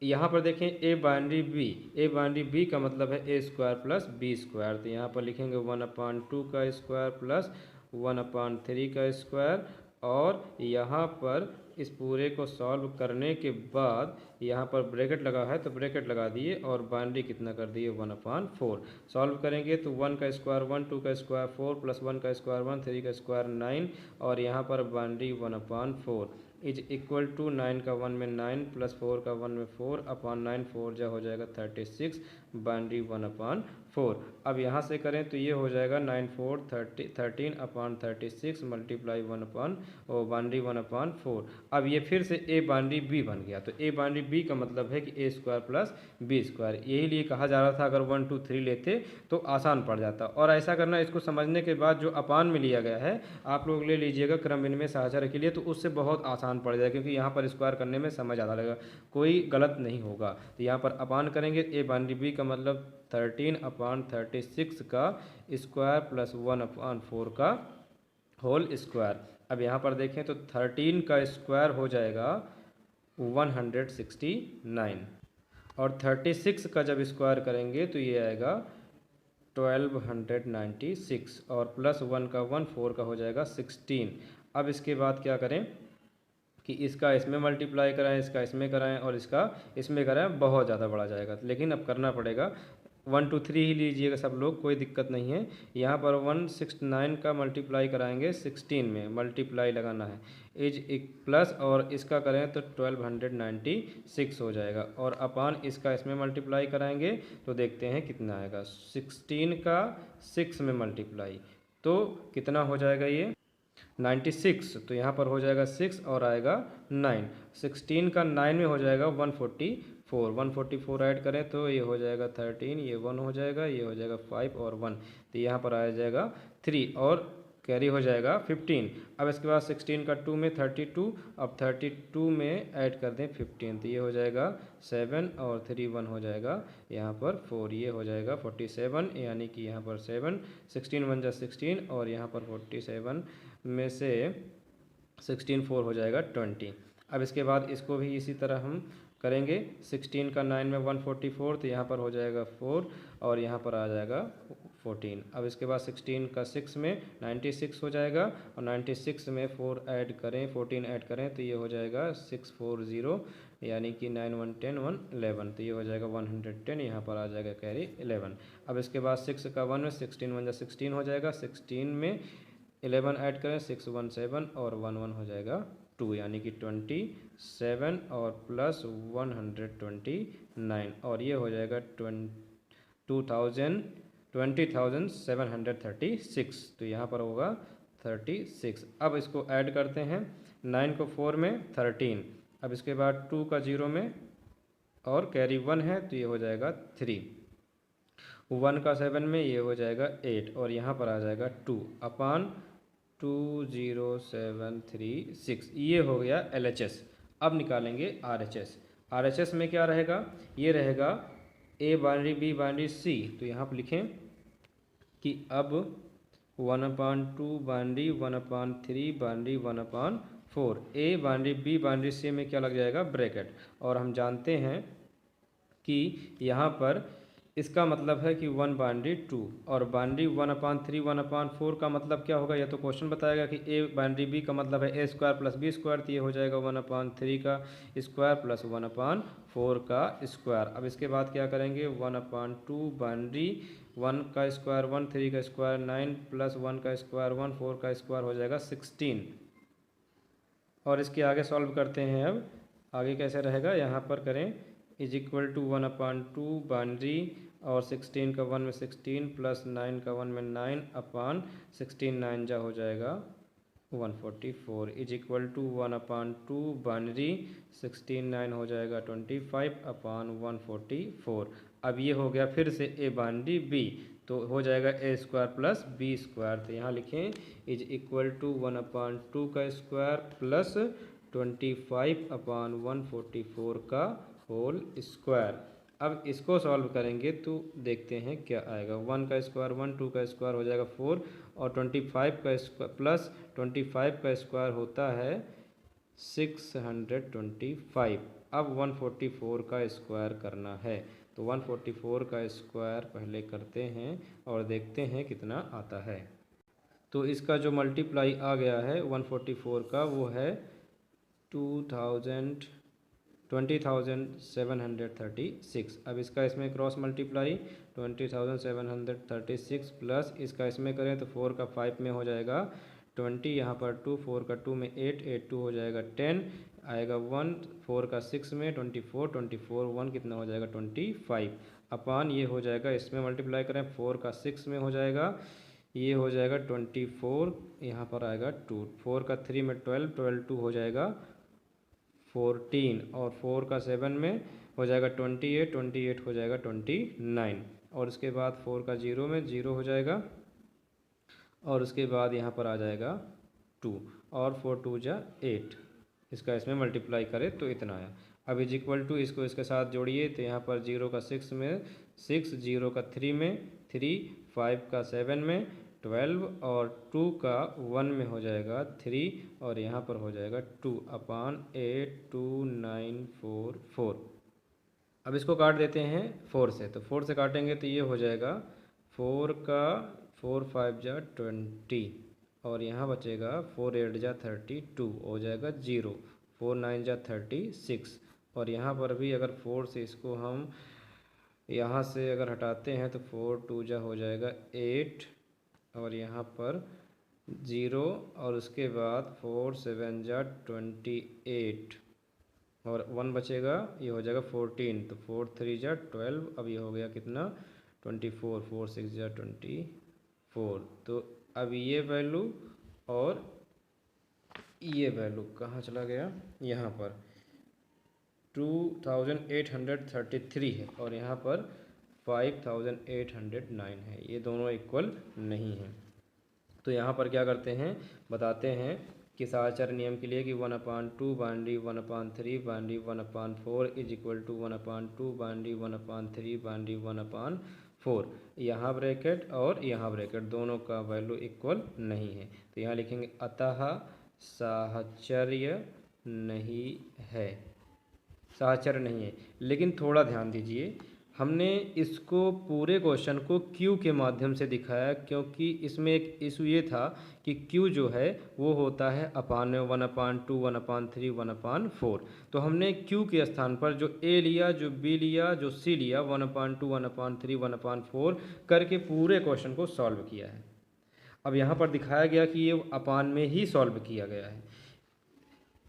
यहाँ पर देखें a बाइनरी b का मतलब है a² प्लस b²। तो यहाँ पर लिखेंगे 1/2 का स्क्वायर प्लस 1/3 का स्क्वायर और यहाँ पर इस पूरे को सॉल्व करने के बाद यहाँ पर ब्रैकेट लगा है तो ब्रैकेट लगा दिए और बाइनरी कितना कर दिए 1/4। सॉल्व करेंगे तो 1 का स्क्वायर 1, 2 का स्क्वायर 4 प्लस 1 का स्क्वायर 1, 3 का स्क्वायर 9 और यहाँ पर बाइनरी 1/4 इज इक्वल टू 9 का 1 में 9 प्लस 4 का 1 में 4 अपॉन 9, 4 जा हो जाएगा 36 बाइनरी 1/4। अब यहाँ से करें तो ये हो जाएगा 9 4 13/36 मल्टीप्लाई 1/, बाइनरी 1/4। अब ये फिर से a बाइनरी b बन गया। तो a बाइनरी b का मतलब है कि a² प्लस b²। यही लिए कहा जा रहा था अगर 1 2 3 लेते तो आसान पड़ जाता। और ऐसा करना, इसको समझने के बाद जो अपान में लिया गया है आप लोग ले लीजिएगा क्रम विनिमय साहचर्य के लिए, तो उससे बहुत आसान पड़ जाएगा क्योंकि यहाँ पर स्क्वायर करने में समय ज़्यादा लगेगा, कोई गलत नहीं होगा। तो यहाँ पर अपान करेंगे a बाइनरी b का मतलब 13/36 का स्क्वायर प्लस 1/4 का होल स्क्वायर। अब यहाँ पर देखें तो 13 का स्क्वायर हो जाएगा 169 और 36 का जब स्क्वायर करेंगे तो ये आएगा 1296 और प्लस 1 का 1 4 का हो जाएगा 16। अब इसके बाद क्या करें कि इसका इसमें मल्टीप्लाई कराएं, इसका इसमें कराएं और इसका इसमें कराएं, बहुत ज़्यादा बढ़ा जाएगा, लेकिन अब करना पड़ेगा। 123 ही लीजिएगा सब लोग, कोई दिक्कत नहीं है। यहाँ पर 169 का मल्टीप्लाई कराएंगे 16 में, मल्टीप्लाई लगाना है इज एक प्लस, और इसका करें तो 1296 हो जाएगा, और अपान इसका इसमें मल्टीप्लाई कराएंगे तो देखते हैं कितना आएगा। 16 का 6 में मल्टीप्लाई तो कितना हो जाएगा ये 96, तो यहाँ पर हो जाएगा 6 और आएगा 9। 16 का 9 में हो जाएगा 144, 144 ऐड करें तो ये हो जाएगा 13, ये 1 हो जाएगा, ये हो जाएगा 5 और 1, तो यहाँ पर आ जाएगा 3 और कैरी हो जाएगा 15। अब इसके बाद 16 का 2 में 32, अब 32 में ऐड कर दें 15, तो ये हो जाएगा 7 और 3 1 हो जाएगा यहाँ पर 4, ये हो जाएगा 47, यानी कि यहाँ पर 7, 16 1 जा 16 और यहाँ पर 47 में से 16 4 हो जाएगा 20। अब इसके बाद इसको भी इसी तरह हम करेंगे। 16 का 9 में 144, तो यहाँ पर हो जाएगा 4 और यहाँ पर आ जाएगा 14। अब इसके बाद 16 का 6 में 96 हो जाएगा, और 96 में 4 ऐड करें, 14 ऐड करें तो ये हो जाएगा 640, यानी कि 9 1 10 1 11, तो ये हो जाएगा 110, यहाँ पर आ जाएगा कैरी 11। अब इसके बाद 6 का 1 में 16 1 जा 16 हो जाएगा, 16 में 11 ऐड करें 6 1 7 और 1 1 हो जाएगा 2, यानी कि 27 और प्लस 129, और ये हो जाएगा 20,736, तो यहाँ पर होगा 36। अब इसको ऐड करते हैं, 9 को 4 में 13, अब इसके बाद 2 का 0 में और कैरी 1 है तो ये हो जाएगा 3, 1 का 7 में ये हो जाएगा 8, और यहाँ पर आ जाएगा 2 अपान 20736, ये हो गया LHS। अब निकालेंगे RHS। RHS में क्या रहेगा, ये रहेगा A binary B binary C, तो यहाँ पर लिखें कि अब 1/2 binary 1/3 binary 1/4, A binary B binary C में क्या लग जाएगा ब्रैकेट, और हम जानते हैं कि यहाँ पर इसका मतलब है कि 1 बाइनरी 2 और बाइनरी 1/3 1/4 का मतलब क्या होगा, यह तो क्वेश्चन बताएगा कि A बाइनरी B का मतलब है A² + B², तो ये हो जाएगा 1/3 का स्क्वायर प्लस 1/4 का स्क्वायर। अब इसके बाद क्या करेंगे, 1/2 बाइनरी 1 का स्क्वायर 1, 3 का स्क्वायर 9 प्लस 1 का स्क्वायर 1, 4 का स्क्वायर हो जाएगा 16, और इसके आगे सॉल्व करते हैं। अब आगे कैसे रहेगा, यहाँ पर करें इज इक्वल टू 1/2 बाइनरी और 16 का 1 में 16 प्लस 9 का 1 में 9 अपान 16 9 जा हो जाएगा 144 इज इक्वल टू 1/2 बाइनरी 16 9 हो जाएगा 25 अपान 144। अब ये हो गया फिर से A बाइनरी B, तो हो जाएगा A² + B², तो यहाँ लिखें इज इक्वल टू 1/2 का स्क्वायर प्लस 25 अपान 144 का होल स्क्वायर। अब इसको सॉल्व करेंगे तो देखते हैं क्या आएगा, 1 का स्क्वायर 1, 2 का स्क्वायर हो जाएगा 4 और 25 का स्क्वायर प्लस 25 का स्क्वायर होता है 625। अब 144 का स्क्वायर करना है, तो 144 का स्क्वायर पहले करते हैं और देखते हैं कितना आता है। तो इसका जो मल्टीप्लाई आ गया है 144 का वो है 20,736। अब इसका इसमें क्रॉस मल्टीप्लाई 20,736 प्लस इसका इसमें करें तो 4 का 5 में हो जाएगा 20, यहाँ पर 2, 4 का 2 में 8, 8 2 हो जाएगा 10, आएगा 1, 4 का 6 में 24, 24 1 कितना हो जाएगा 25 अपान ये हो जाएगा, इसमें मल्टीप्लाई करें 4 का 6 में हो जाएगा, ये हो जाएगा 24, यहाँ पर आएगा 2, 4 का 3 में 12, 12 2 हो जाएगा 14 और 4 का 7 में हो जाएगा 28, 28 हो जाएगा 29, और उसके बाद 4 का 0 में 0 हो जाएगा, और उसके बाद यहाँ पर आ जाएगा 2 और 4 2 जा 8, इसका इसमें मल्टीप्लाई करें तो इतना आया। अब इज इक्वल टू इसको इसके साथ जोड़िए तो यहाँ पर 0 का 6 में 6, 0 का 3 में 3, 5 का 7 में 12 और 2 का 1 में हो जाएगा 3 और यहाँ पर हो जाएगा 2 अपान 82944। अब इसको काट देते हैं 4 से, तो 4 से काटेंगे तो ये हो जाएगा 4 का 4 5 जा 20 और यहाँ बचेगा 4 8 जा 32 हो जाएगा 0, 4 9 जा 36 और यहाँ पर भी अगर 4 से इसको हम यहाँ से अगर हटाते हैं तो 4 2 जा हो जाएगा 8 और यहाँ पर 0 और उसके बाद 4 7 जा 28 और 1 बचेगा, ये हो जाएगा 14। तो 4 3 जा 12, अब ये हो गया कितना 24, 4 6 जा 24। तो अब ये वैल्यू और ये वैल्यू कहाँ चला गया, यहाँ पर 2833 है और यहाँ पर 5809 है, ये दोनों इक्वल नहीं हैं। तो यहाँ पर क्या करते हैं, बताते हैं कि साहचर्य नियम के लिए कि 1/2 boundary 1/3 boundary 1/4 is equal to 1/2 boundary 1/3 boundary 1/4, यहाँ ब्रैकेट और यहाँ ब्रैकेट दोनों का वैल्यू इक्वल नहीं है। तो यहाँ लिखेंगे अतः साहचर्य नहीं है, साहचर्य नहीं है। लेकिन थोड़ा ध्यान दीजिए, हमने इसको पूरे क्वेश्चन को क्यू के माध्यम से दिखाया, क्योंकि इसमें एक इशू ये था कि क्यू जो है वो होता है अपान में 1/2 1/3 1/4। तो हमने क्यू के स्थान पर जो ए लिया, जो बी लिया, जो सी लिया, 1/2 1/3 1/4 करके पूरे क्वेश्चन को सॉल्व किया है। अब यहाँ पर दिखाया गया कि ये अपान में ही सॉल्व किया गया है।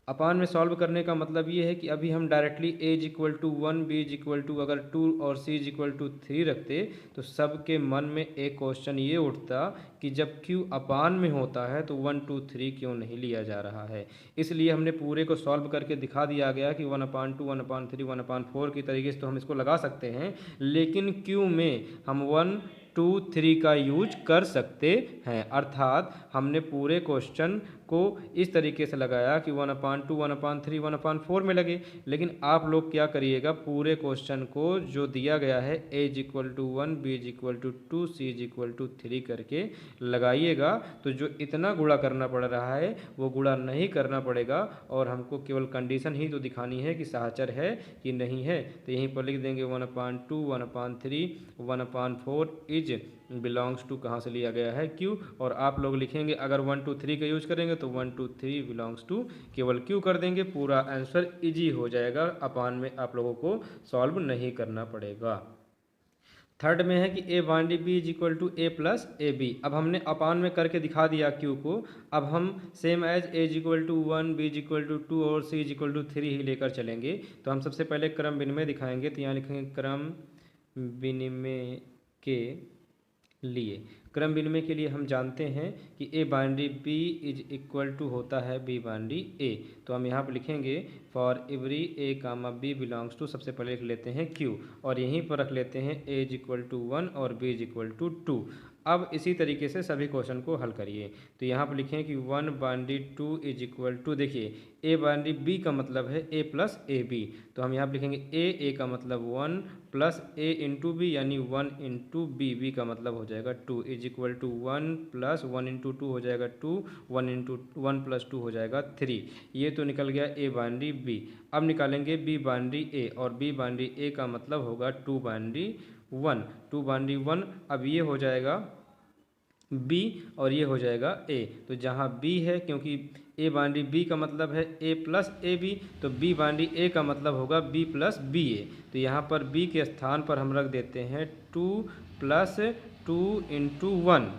अपान में सॉल्व करने का मतलब ये है कि अभी हम directly a is equal to 1 b is equal to अगर 2 और सी इज इक्वल टू 3 रखते तो सबके मन में एक क्वेश्चन ये उठता कि जब क्यू अपान में होता है तो 1 2 3 क्यों नहीं लिया जा रहा है। इसलिए हमने पूरे को सॉल्व करके दिखा दिया गया कि 1/2 1/3 1/4 की तरीके से तो हम इसको लगा सकते हैं, लेकिन क्यू में हम 1 2 3 का यूज कर सकते हैं। अर्थात हमने पूरे क्वेश्चन को इस तरीके से लगाया कि 1/2 1/3 1/4 में लगे, लेकिन आप लोग क्या करिएगा, पूरे क्वेश्चन को जो दिया गया है a is equal to 1 b is equal to 2 c is equal to 3 करके लगाइएगा। तो जो इतना गुणा करना पड़ रहा है वो गुणा नहीं करना पड़ेगा और हमको केवल कंडीशन ही तो दिखानी है कि साहचर्य है कि नहीं है। तो यहीं पर लिख देंगे 1/2 1/3 1/4 इज बिलोंग्स टू कहाँ से लिया गया है क्यू, और आप लोग लिखेंगे अगर 1 2 3 का यूज करेंगे तो 1 2 3 बिलोंग्स टू केवल क्यू कर देंगे, पूरा आंसर इजी हो जाएगा, अपान में आप लोगों को सॉल्व नहीं करना पड़ेगा। थर्ड में है कि a boundary b is equal to a plus a b. अब हमने अपान में करके दिखा दिया क्यू को, अब हम same as a is equal to 1 b is equal to 2 और सी इज इक्वल टू 3 ही लेकर चलेंगे। तो हम सबसे पहले क्रम विनिमय दिखाएंगे, तो यहाँ लिखेंगे क्रम विनिमय के लिए। क्रम विनिमय के लिए हम जानते हैं कि a boundary b is equal to होता है बी बाउंड्री ए। तो हम यहाँ पर लिखेंगे for every a comma b belongs to, सबसे पहले लिख लेते हैं क्यू और यहीं पर रख लेते हैं ए इज इक्वल टू 1 और बी इज इक्वल टू 2। अब इसी तरीके से सभी क्वेश्चन को हल करिए। तो यहाँ पर लिखें कि 1 बाउंड्री 2 इज इक्वल टू, देखिए ए बाउंड्री बी का मतलब है ए प्लस ए बी, तो हम यहाँ पर लिखेंगे ए का मतलब 1 प्लस ए इंटू बी यानी 1 इंटू बी, बी का मतलब हो जाएगा 2 is equal to 1 plus 1 into 2 हो जाएगा 2, 1 इंटू 1 प्लस 2 हो जाएगा 3। ये तो निकल गया ए बाउंड्री बी। अब निकालेंगे बी बाउंड्री ए, और बी बाउंड्री ए का मतलब होगा 2 बाउंड्री 1, 2 बाउंड्री 1। अब ये हो जाएगा b और ये हो जाएगा a। तो जहाँ b है, क्योंकि a बाउंड्री b का मतलब है a प्लस ए बी, तो b बाउंड्री a का मतलब होगा b प्लस बी ए। तो यहाँ पर b के स्थान पर हम रख देते हैं 2 प्लस 2 इंटू 1।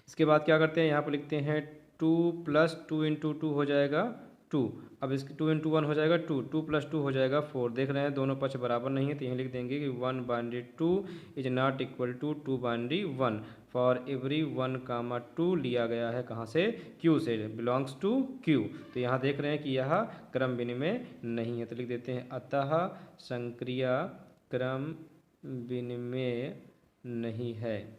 इसके बाद क्या करते हैं, यहाँ पर लिखते हैं 2 प्लस 2 इंटू 2 हो जाएगा 2। अब इसकी 2 इंटू 1 हो जाएगा 2, 2 प्लस 2 हो जाएगा 4। देख रहे हैं दोनों पक्ष बराबर नहीं है, तो यहीं लिख देंगे कि 1 boundary 2 is not equal to 2 boundary 1। For every 1 comma 2 लिया गया है कहाँ से, क्यू से, बिलोंग्स टू क्यू। तो यहाँ देख रहे हैं कि यह क्रम विनिमय नहीं है, तो लिख देते हैं अतः संक्रिया क्रम विनिमय नहीं है।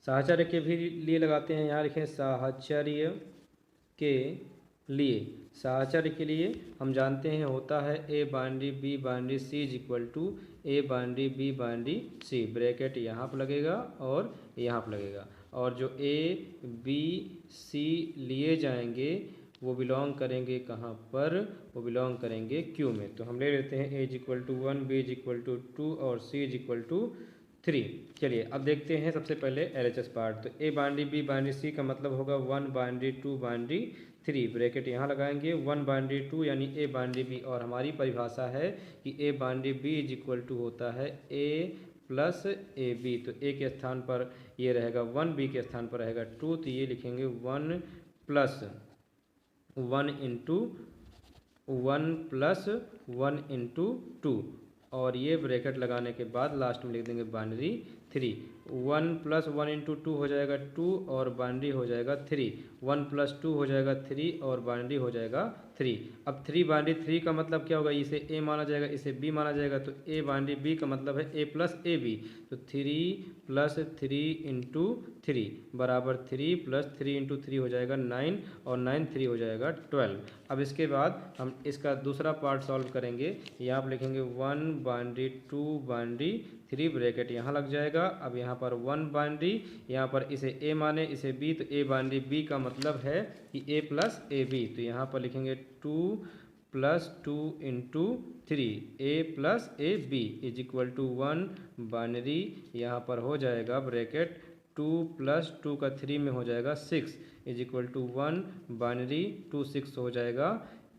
साहचर्य के भी लिए लगाते हैं, यहाँ लिखें साहचर्य के लिए। साहचर्य के लिए हम जानते हैं होता है a boundary b boundary c is equal to a boundary b boundary c, bracket यहाँ पर लगेगा और यहाँ पर लगेगा, और जो ए बी सी लिए जाएंगे वो बिलोंग करेंगे कहाँ पर, वो बिलोंग करेंगे क्यू में। तो हम ले लेते हैं a is equal to 1 b is equal to 2 और सी इज इक्वल टू 3। चलिए अब देखते हैं सबसे पहले LHS पार्ट। तो a binary B binary c का मतलब होगा 1 बाइनरी 2 बाइनरी 3, ब्रैकेट यहाँ लगाएंगे। 1 बाइनरी 2 यानी ए बाइनरी बी, और हमारी परिभाषा है कि ए binary B is equal to होता है ए प्लस ए बी। तो ए के स्थान पर ये रहेगा 1, बी के स्थान पर रहेगा 2, तो ये लिखेंगे 1 प्लस 1 इंटू 1 प्लस 1 इंटू 2, और ये ब्रैकेट लगाने के बाद लास्ट में लिख देंगे बाइनरी 3। 1 प्लस 1 इंटू 2 हो जाएगा 2, और बाइनरी हो जाएगा 3। 1 प्लस 2 हो जाएगा 3, और बाइनरी हो जाएगा 3। अब 3 बाइनरी 3 का मतलब क्या होगा, इसे ए माना जाएगा, इसे बी माना जाएगा, तो ए बाइनरी बी का मतलब है ए प्लस ए बी। तो 3 प्लस 3 इंटू 3 बराबर 3 प्लस 3 इंटू 3 हो जाएगा 9, और 9 3 हो जाएगा 12। अब इसके बाद हम इसका दूसरा पार्ट सॉल्व करेंगे। यहाँ पर लिखेंगे 1 बाइनरी 2 बाइनरी 3, ब्रैकेट यहाँ लग जाएगा। अब यहाँ पर 1 बाइनरी, यहाँ पर इसे ए माने इसे बी, तो ए बाइनरी बी का मतलब है कि ए प्लस ए बी। तो यहाँ पर लिखेंगे 2 plus 2 into 3 a plus a b is equal to 1 binary, यहाँ पर हो जाएगा ब्रैकेट 2 प्लस 2 का 3 में हो जाएगा 6 इज इक्वल टू 1 बाइनरी 2 6 हो जाएगा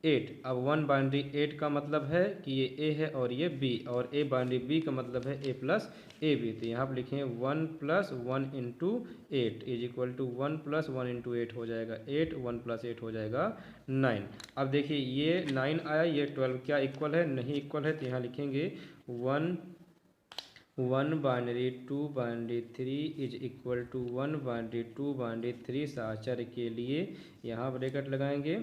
8। अब 1 बाइनरी 8 का मतलब है कि ये ए है और ये बी, और ए बाइनरी बी का मतलब है ए प्लस ए बी। तो यहाँ पर लिखें 1 plus 1 into 8 is equal to 1 plus 1 into 8 हो जाएगा 8, 1 प्लस 8 हो जाएगा 9। अब देखिए ये 9 आया, ये 12 क्या इक्वल है, नहीं इक्वल है, तो यहाँ लिखेंगे 1 binary 2 binary 3 is equal to 1 binary 2 binary 3। साहचर्य के लिए यहाँ ब्रैकेट लगाएंगे।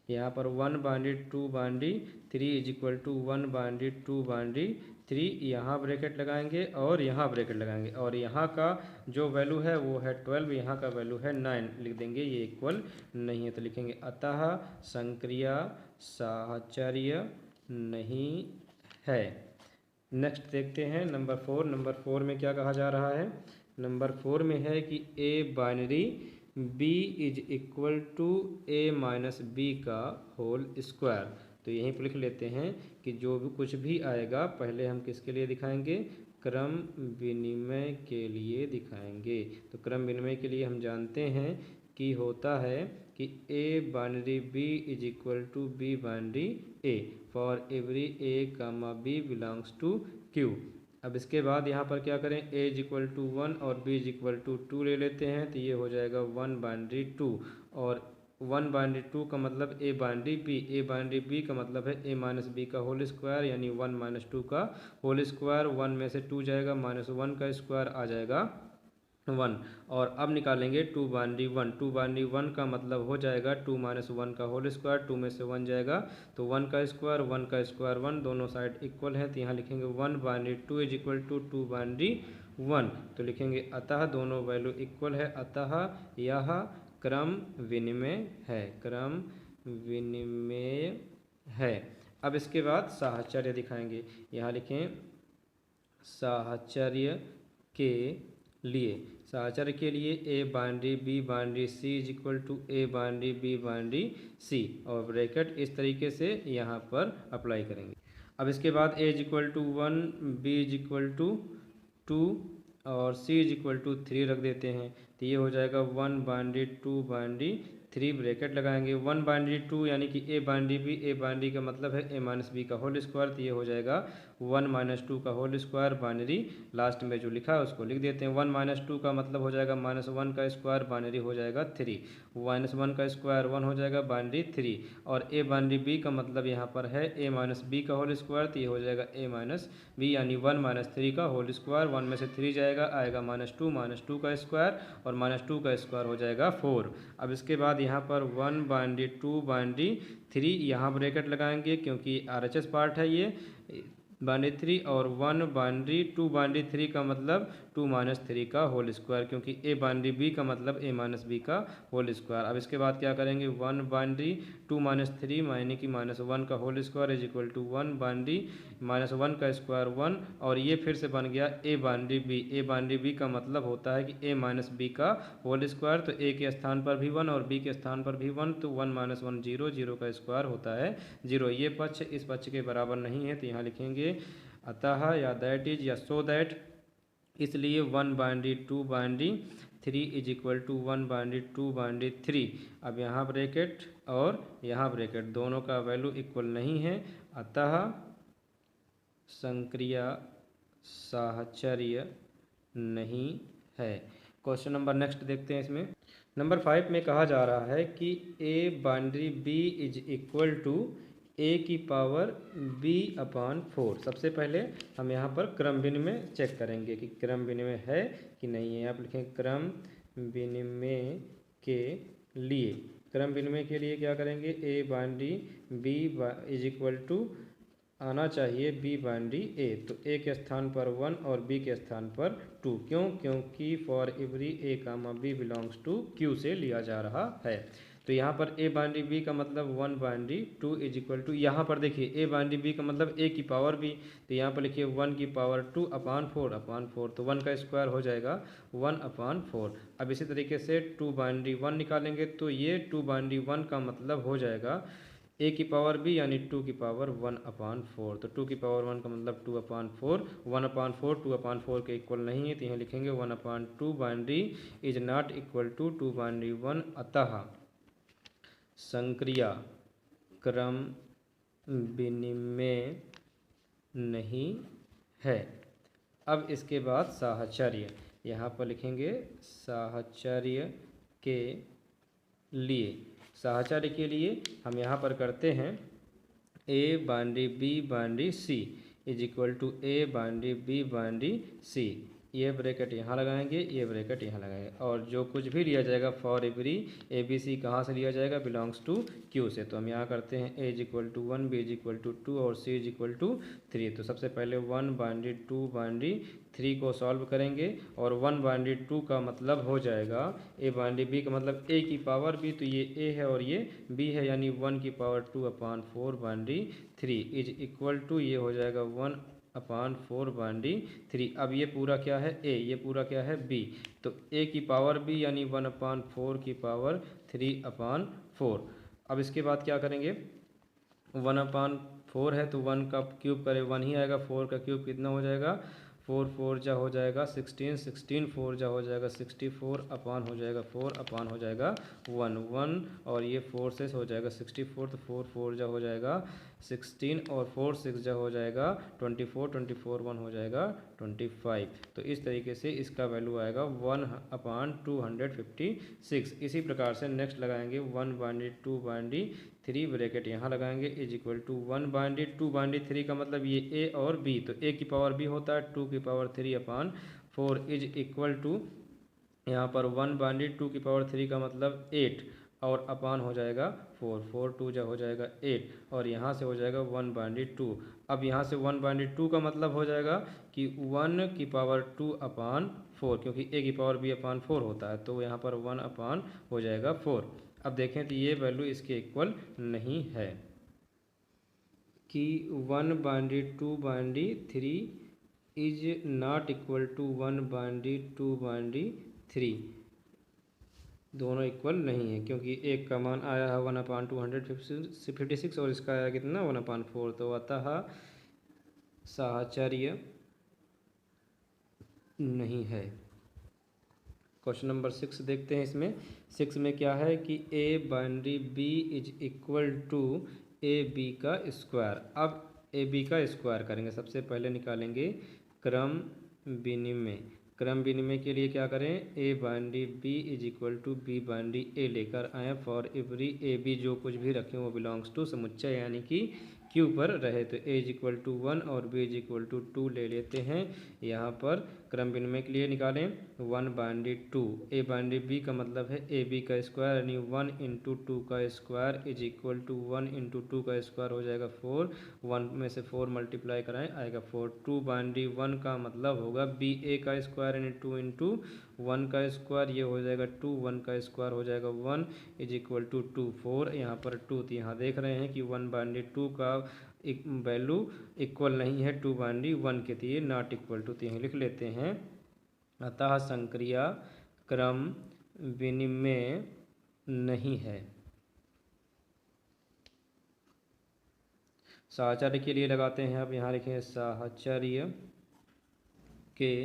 यहाँ पर 1 binary 2 binary 3 is equal to 1 binary 2 binary 3, यहाँ ब्रैकेट लगाएंगे और यहाँ ब्रैकेट लगाएंगे, और यहाँ का जो वैल्यू है वो है 12, यहाँ का वैल्यू है 9, लिख देंगे, ये इक्वल नहीं है। तो लिखेंगे अतः संक्रिया साहचर्य नहीं है। नेक्स्ट देखते हैं नंबर 4। नंबर 4 में क्या कहा जा रहा है, नंबर 4 में है कि ए binary b is equal to A minus b का होल स्क्वायर। तो यहीं पर लिख लेते हैं कि जो भी कुछ भी आएगा पहले हम किसके लिए दिखाएंगे, क्रम विनिमय के लिए दिखाएंगे। तो क्रम विनिमय के लिए हम जानते हैं कि होता है कि a binary b is equal to b binary a for every a comma b belongs to q। अब इसके बाद यहाँ पर क्या करें, a इज इक्वल टू 1 और b इज इक्वल टू 2 ले लेते हैं, तो ये हो जाएगा 1 बाइनरी 2, और 1 बाइनरी 2 का मतलब a binary b, a binary b का मतलब है a माइनस बी का होल स्क्वायर, यानी 1 माइनस 2 का होल स्क्वायर। 1 में से 2 जाएगा, माइनस 1 का स्क्वायर आ जाएगा 1, और अब निकालेंगे 2 बाइनरी 1। 2 बाइनरी 1 का मतलब हो जाएगा 2 माइनस 1 का होल स्क्वायर, 2 में से 1 जाएगा तो 1 का स्क्वायर 1 का स्क्वायर 1, दोनों साइड इक्वल है, तो यहाँ लिखेंगे 1 binary 2 is equal to 2 binary 1। तो लिखेंगे अतः दोनों वैल्यू इक्वल है, अतः यह क्रम विनिमय है, क्रम विनिमय है। अब इसके बाद साहचर्य दिखाएंगे। यहाँ लिखें साहचर्य के लिए, साहचर्य के लिए a binary B binary c is equal to A binary B binary c, और ब्रैकेट इस तरीके से यहाँ पर अप्लाई करेंगे। अब इसके बाद a is equal to 1, b is equal to 2 और सी इज इक्वल टू 3 रख देते हैं, तो ये हो जाएगा 1 बाइनरी 2 बाइनरी 3, ब्रैकेट लगाएंगे। 1 बाइनरी 2 यानी कि ए बाइनरी बी, ए बाइनरी का मतलब है ए माइनस बी का होल स्क्वायर, तो ये हो जाएगा 1 माइनस 2 का होल स्क्वायर बाइनरी, लास्ट में जो लिखा है उसको लिख देते हैं। 1 माइनस 2 का मतलब हो जाएगा माइनस 1 का स्क्वायर, बाइनरी हो जाएगा 3, माइनस 1 का स्क्वायर 1 हो जाएगा बाइनरी 3, और ए बाइनरी बी का मतलब यहाँ पर है ए माइनस बी का होल स्क्वायर, तो ये हो जाएगा ए माइनस बी यानी 1 माइनस 3 का होल स्क्वायर। 1 में से 3 जाएगा, आएगा माइनस 2 का स्क्वायर, और माइनस 2 का स्क्वायर हो जाएगा 4। अब इसके बाद यहाँ पर 1 बाइनरी 2 बाइनरी 3, यहाँ ब्रैकेट लगाएंगे क्योंकि RHS पार्ट है ये बाइनरी 3, और 1 बाइनरी 2 बाइनरी 3 का मतलब 2 माइनस 3 का होल स्क्वायर, क्योंकि ए बाइनरी बी का मतलब ए माइनस बी का होल स्क्वायर। अब इसके बाद क्या करेंगे, 1 बाइनरी 2 माइनस 3 यानी कि माइनस 1 का whole square is equal to 1 binary minus 1 का स्क्वायर 1, और ये फिर से बन गया a binary B. A binary B का मतलब होता है कि ए माइनस बी का होल स्क्वायर, तो ए के स्थान पर भी 1 और बी के स्थान पर भी 1, तो 1 माइनस 1 0, 0 का स्क्वायर होता है 0। ये पक्ष इस पक्ष के बराबर नहीं है, तो यहाँ लिखेंगे अतः या दैट इज या सो दैट इसलिए 1 binary 2 binary 3 is equal to 1 binary 2 binary 3। अब यहाँ ब्रैकेट और यहाँ ब्रैकेट दोनों का वैल्यू इक्वल नहीं है, अतः संक्रिया साहचर्य नहीं है। क्वेश्चन नंबर नेक्स्ट देखते हैं। इसमें नंबर 5 में कहा जा रहा है कि ए binary B is equal to a की पावर बी अपॉन 4। सबसे पहले हम यहाँ पर क्रम विनिमय चेक करेंगे कि क्रम विनिमय है कि नहीं है। आप लिखें क्रम विनिमय के लिए, क्रम विनिमय के लिए क्या करेंगे, a binary B is equal to आना चाहिए बी बाइनरी ए। तो ए के स्थान पर 1 और बी के स्थान पर 2। क्यों? क्योंकि for every a comma b belongs to q से लिया जा रहा है। तो यहाँ पर ए बाइनरी बी का मतलब 1 बाइनरी 2 इज इक्वल टू, यहाँ पर देखिए ए बाइनरी बी का मतलब ए की पावर बी, तो यहाँ पर लिखिए 1 की पावर 2 अपान 4 तो 1 का स्क्वायर हो जाएगा 1 अपान 4। अब इसी तरीके से 2 बाइनरी 1 निकालेंगे तो ये 2 बाइनरी 1 का मतलब हो जाएगा ए की पावर बी यानी 2 की पावर 1 अपान 4। तो 2 की पावर 1 का मतलब 2 अपान 4, 1 अपान 4 2 अपान 4 के इक्वल नहीं है, तो यहाँ लिखेंगे 1 upon 2 binary is not equal to 2 binary 1, अतः संक्रिया क्रम विनिमय नहीं है। अब इसके बाद साहचर्य, यहाँ पर लिखेंगे साहचर्य के लिए। साहचर्य के लिए हम यहाँ पर करते हैं ए binary B binary c is equal to A binary B binary c. ये ब्रैकेट यहाँ लगाएंगे, ये ब्रैकेट यहाँ लगाएंगे, और जो कुछ भी लिया जाएगा for every a b c कहाँ से लिया जाएगा, बिलोंग्स टू क्यू से। तो हम यहाँ करते हैं a is equal to 1, b is equal to 2 और सी इज इक्वल टू 3। तो सबसे पहले 1 बाइनरी 2 बाइनरी 3 को सॉल्व करेंगे, और 1 बाइनरी 2 का मतलब हो जाएगा ए बाइनरी बी का मतलब ए की पावर बी, तो ये ए है और ये बी है, यानी 1 की power 2 upon 4 binary 3 is equal to ये हो जाएगा 1 अपान 4 बाइनरी 3। अब ये पूरा क्या है ए, ये पूरा क्या है बी, तो ए की पावर बी यानी 1 अपान 4 की पावर 3 अपान 4। अब इसके बाद क्या करेंगे, 1 अपान 4 है तो 1 का क्यूब करें 1 ही आएगा, 4 का क्यूब कितना हो जाएगा, 4 4 जा हो जाएगा 16, 16 4 जा हो जाएगा 64 अपान हो जाएगा 4 अपान हो जाएगा 1 1, और ये 4 से हो जाएगा 64, तो 4 4 जा हो जाएगा 16 और 4 6 जा हो जाएगा 24, 24 1 हो जाएगा 25। तो इस तरीके से इसका वैल्यू आएगा 1 अपान 256। इसी प्रकार से नेक्स्ट लगाएंगे 1 बाइनरी 2 बाइनरी 3 ब्रैकेट यहाँ लगाएंगे is equal to 1 binary 2 binary 3 का मतलब ये ए और बी, तो ए की पावर बी होता है 2 की power 3 upon 4 is equal to यहाँ पर 1 बाइनरी 2 की पावर 3 का मतलब 8 और अपान हो जाएगा 4, 4 2 जा हो जाएगा 8, और यहाँ से हो जाएगा 1 बाइनरी 2। अब यहाँ से 1 बाइनरी 2 का मतलब हो जाएगा कि 1 की पावर 2 अपान 4, क्योंकि ए की पावर बी अपान 4 होता है, तो यहाँ पर 1 अपान हो जाएगा 4। अब देखें तो ये वैल्यू इसके इक्वल नहीं है कि 1 binary 2 binary 3 is not equal to 1 binary 2 binary 3, दोनों इक्वल नहीं है, क्योंकि एक का मान आया है 1 अपान 256 और इसका आया कितना 1 अपान 4, तो अतः साहचर्य नहीं है। क्वेश्चन नंबर 6 देखते हैं। इसमें 6 में क्या है कि ए binary B is equal to a b का स्क्वायर। अब ए बी का स्क्वायर करेंगे, सबसे पहले निकालेंगे क्रम विनिमय। क्रम विनिमय के लिए क्या करें, a binary B is equal to b binary a लेकर आएँ फॉर एवरी ए बी जो कुछ भी रखें वो बिलोंग्स टू समुच्चय यानी कि क्यू पर रहे, तो ए इज इक्वल टू 1 और बी इज इक्वल टू 2 ले लेते हैं। यहाँ पर क्रम विनिमय के लिए निकालें 1 बाइनरी 2, ए बाइनरी बी का मतलब है ए बी का स्क्वायर यानी 1 इंटू 2 का square is equal to 1 into 2 का स्क्वायर हो जाएगा 4, 1 में से 4 मल्टीप्लाई कराएं आएगा 4। 2 बाइनरी 1 का मतलब होगा बी ए का स्क्वायर यानी 2 इंटू 1 का स्क्वायर, ये हो जाएगा 2, 1 का स्क्वायर हो जाएगा 1 इज इक्वल टू 2 4, यहाँ पर 2, तो यहाँ देख रहे हैं कि 1 बाइनरी 2 का एक वैल्यू इक्वल नहीं है 2 बाइनरी 1 के, तो ये नॉट इक्वल टू, तो यहीं लिख लेते हैं अतः संक्रिया क्रम विनिमय नहीं है। साहचर्य के लिए लगाते हैं, अब यहाँ लिखें साहचर्य के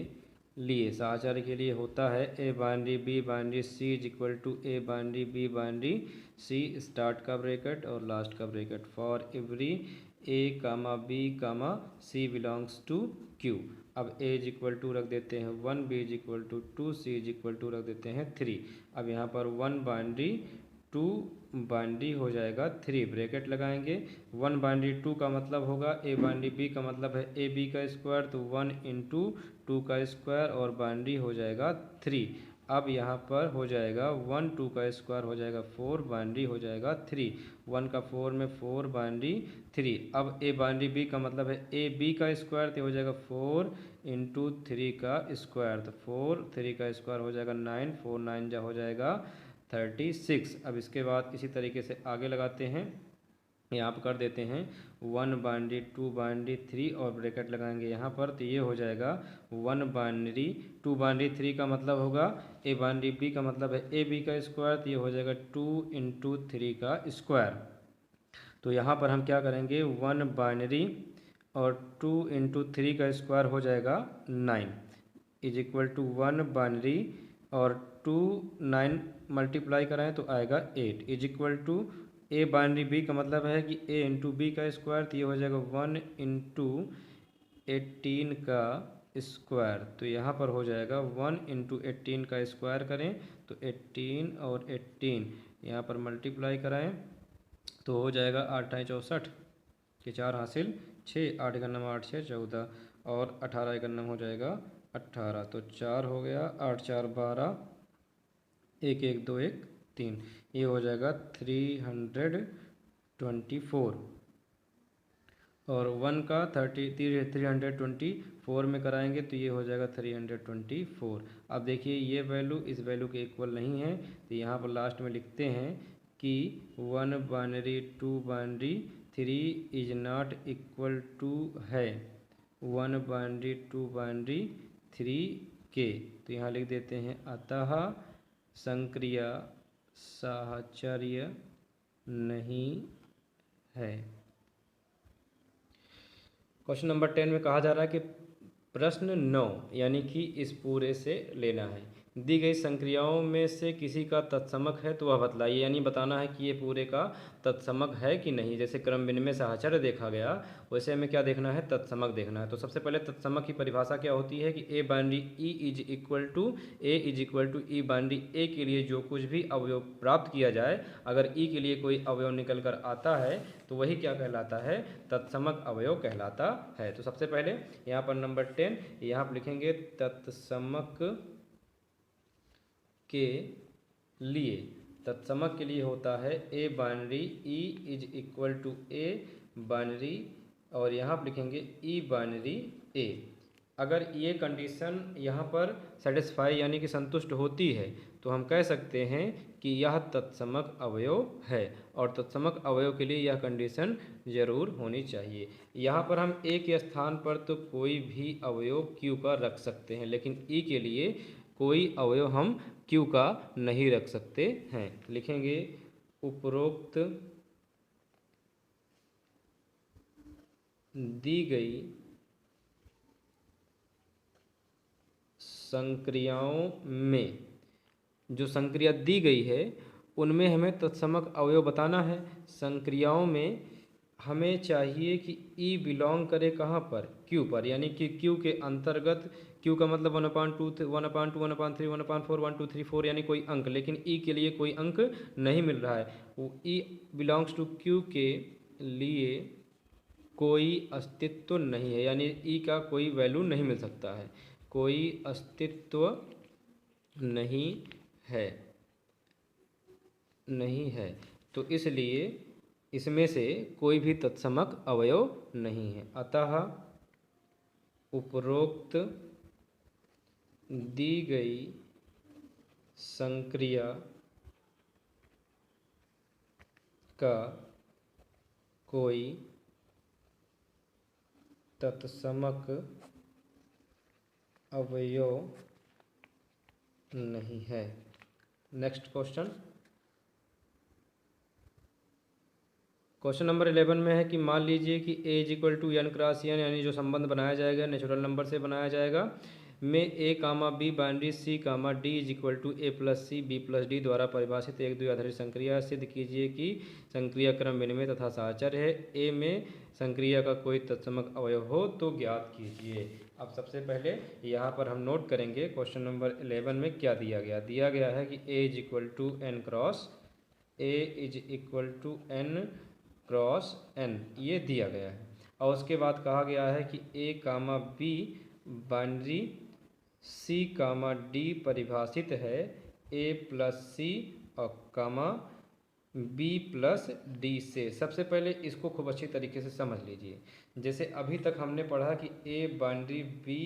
लिए साहचर्य के लिए होता है ए binary B binary c is equal to A binary B binary c start का ब्रैकेट और लास्ट का bracket for every a comma b comma c belongs to q. अब ए इज इक्वल टू रख देते हैं 1, b is equal to 2, c is equal to रख देते हैं 3। अब यहाँ पर 1 बाइनरी 2 बाइनरी हो जाएगा 3 ब्रैकेट लगाएंगे। 1 बाइनरी 2 का मतलब होगा ए बाइनरी बी का मतलब है ए बी का स्क्वायर, तो 1 इंटू 2 का स्क्वायर और बाइनरी हो जाएगा 3। अब यहाँ पर हो जाएगा 1 2 का स्क्वायर हो जाएगा 4, बाइनरी हो जाएगा 3। 1 का 4 में 4 बाइनरी 3। अब ए बाइनरी बी का मतलब है ए बी का स्क्वायर, तो हो जाएगा 4 इंटू 3 का स्क्वायर, तो 4 3 का स्क्वायर हो जाएगा 9, 4 9 जा हो जाएगा 36। अब इसके बाद इसी तरीके से आगे लगाते हैं, यहाँ पर कर देते हैं 1 बाइनरी 2 बाइनरी 3 और ब्रैकेट लगाएंगे यहाँ पर, तो ये हो जाएगा 1 बाइनरी 2 बाइनरी 3 का मतलब होगा ए बाइनरी बी का मतलब है ए बी का स्क्वायर, तो ये हो जाएगा 2 इंटू 3 का स्क्वायर। तो यहाँ पर हम क्या करेंगे 1 बाइनरी और 2 इंटू 3 का स्क्वायर हो जाएगा 9 इज इक्वल टू 1 बाइनरी और 2 9 मल्टीप्लाई कराएं तो आएगा 8 is equal to A binary B का मतलब है कि ए इंटू बी का स्क्वायर, तो ये हो जाएगा 1 इंटू 18 का स्क्वायर, तो यहाँ पर हो जाएगा 1 इंटू 18 का स्क्वायर करें तो 18 और 18 यहाँ पर मल्टीप्लाई कराएं तो हो जाएगा 8 8 64 के 4 हासिल 6, 8 का नंबर 8 6 14 और 18 का नंबर हो जाएगा 18, तो 4 हो गया 8 4 12 1 1 2 1 3, ये हो जाएगा 324 और 1 का 324 में कराएंगे तो ये हो जाएगा 324। अब देखिए ये वैल्यू इस वैल्यू के इक्वल नहीं है, तो यहाँ पर लास्ट में लिखते हैं कि 1 binary 2 binary 3 is not equal to है 1 बाइनरी 2 बाइनरी 3 के, तो यहाँ लिख देते हैं अतः संक्रिया साहचर्य नहीं है। क्वेश्चन नंबर 10 में कहा जा रहा है कि प्रश्न 9 यानी कि इस पूरे से लेना है, दी गई संक्रियाओं में से किसी का तत्समक है तो वह बतलाइए, यानी बताना है कि ये पूरे का तत्समक है कि नहीं। जैसे क्रम विनिमय साहचर्य देखा गया वैसे हमें क्या देखना है, तत्समक देखना है। तो सबसे पहले तत्समक की परिभाषा क्या होती है कि ए binary e is equal to a is equal to e binary a के लिए जो कुछ भी अवयव प्राप्त किया जाए, अगर ई के लिए कोई अवयव निकल कर आता है तो वही क्या कहलाता है, तत्समक अवयव कहलाता है। तो सबसे पहले यहाँ पर नंबर 10 यहाँ पर लिखेंगे तत्समक के लिए, तत्समक के लिए होता है ए binary e is equal to A binary और यहाँ पर लिखेंगे ई बाइनरी ए। अगर ये कंडीशन यहाँ पर सेटिस्फाई यानी कि संतुष्ट होती है तो हम कह सकते हैं कि यह तत्समक अवयव है, और तत्समक अवयव के लिए यह कंडीशन जरूर होनी चाहिए। यहाँ पर हम ए के स्थान पर तो कोई भी अवयव क्यू का रख सकते हैं, लेकिन ई के लिए कोई अवयव हम क्यू का नहीं रख सकते हैं। लिखेंगे उपरोक्त दी गई संक्रियाओं में, जो संक्रिया दी गई है उनमें हमें तत्समक अवयव बताना है। संक्रियाओं में हमें चाहिए कि ई बिलोंग करे कहाँ पर, क्यू पर, यानी कि क्यू के अंतर्गत, क्यू का मतलब 1/2 1/2 1/3 1/4 1 2 3 4 यानी कोई अंक, लेकिन ई के लिए कोई अंक नहीं मिल रहा है। वो ई बिलोंग्स टू क्यू के लिए कोई अस्तित्व नहीं है, यानी ई का कोई वैल्यू नहीं मिल सकता है, कोई अस्तित्व नहीं है, नहीं है, तो इसलिए इसमें से कोई भी तत्समक अवयव नहीं है। अतः उपरोक्त दी गई संक्रिया का कोई तत्समक अवयव नहीं है। नेक्स्ट क्वेश्चन, क्वेश्चन नंबर 11 में है कि मान लीजिए कि a is equal to n cross n, यानी जो संबंध बनाया जाएगा नेचुरल नंबर से बनाया जाएगा, में a comma b binary c comma d is equal to a plus c b plus d द्वारा परिभाषित एक द्विआधारी संक्रिया सिद्ध कीजिए कि संक्रिया क्रम विनिमय तथा साहचर्य है। ए में संक्रिया का कोई तत्समक अवयव हो तो ज्ञात कीजिए। अब सबसे पहले यहाँ पर हम नोट करेंगे क्वेश्चन नंबर 11 में क्या दिया गया है कि a is equal to n cross n ये दिया गया है। और उसके बाद कहा गया है कि a comma b binary c comma D परिभाषित है ए प्लस सी और कामा बी प्लस डी से। सबसे पहले इसको खूब अच्छी तरीके से समझ लीजिए। जैसे अभी तक हमने पढ़ा कि ए बाइनरी बी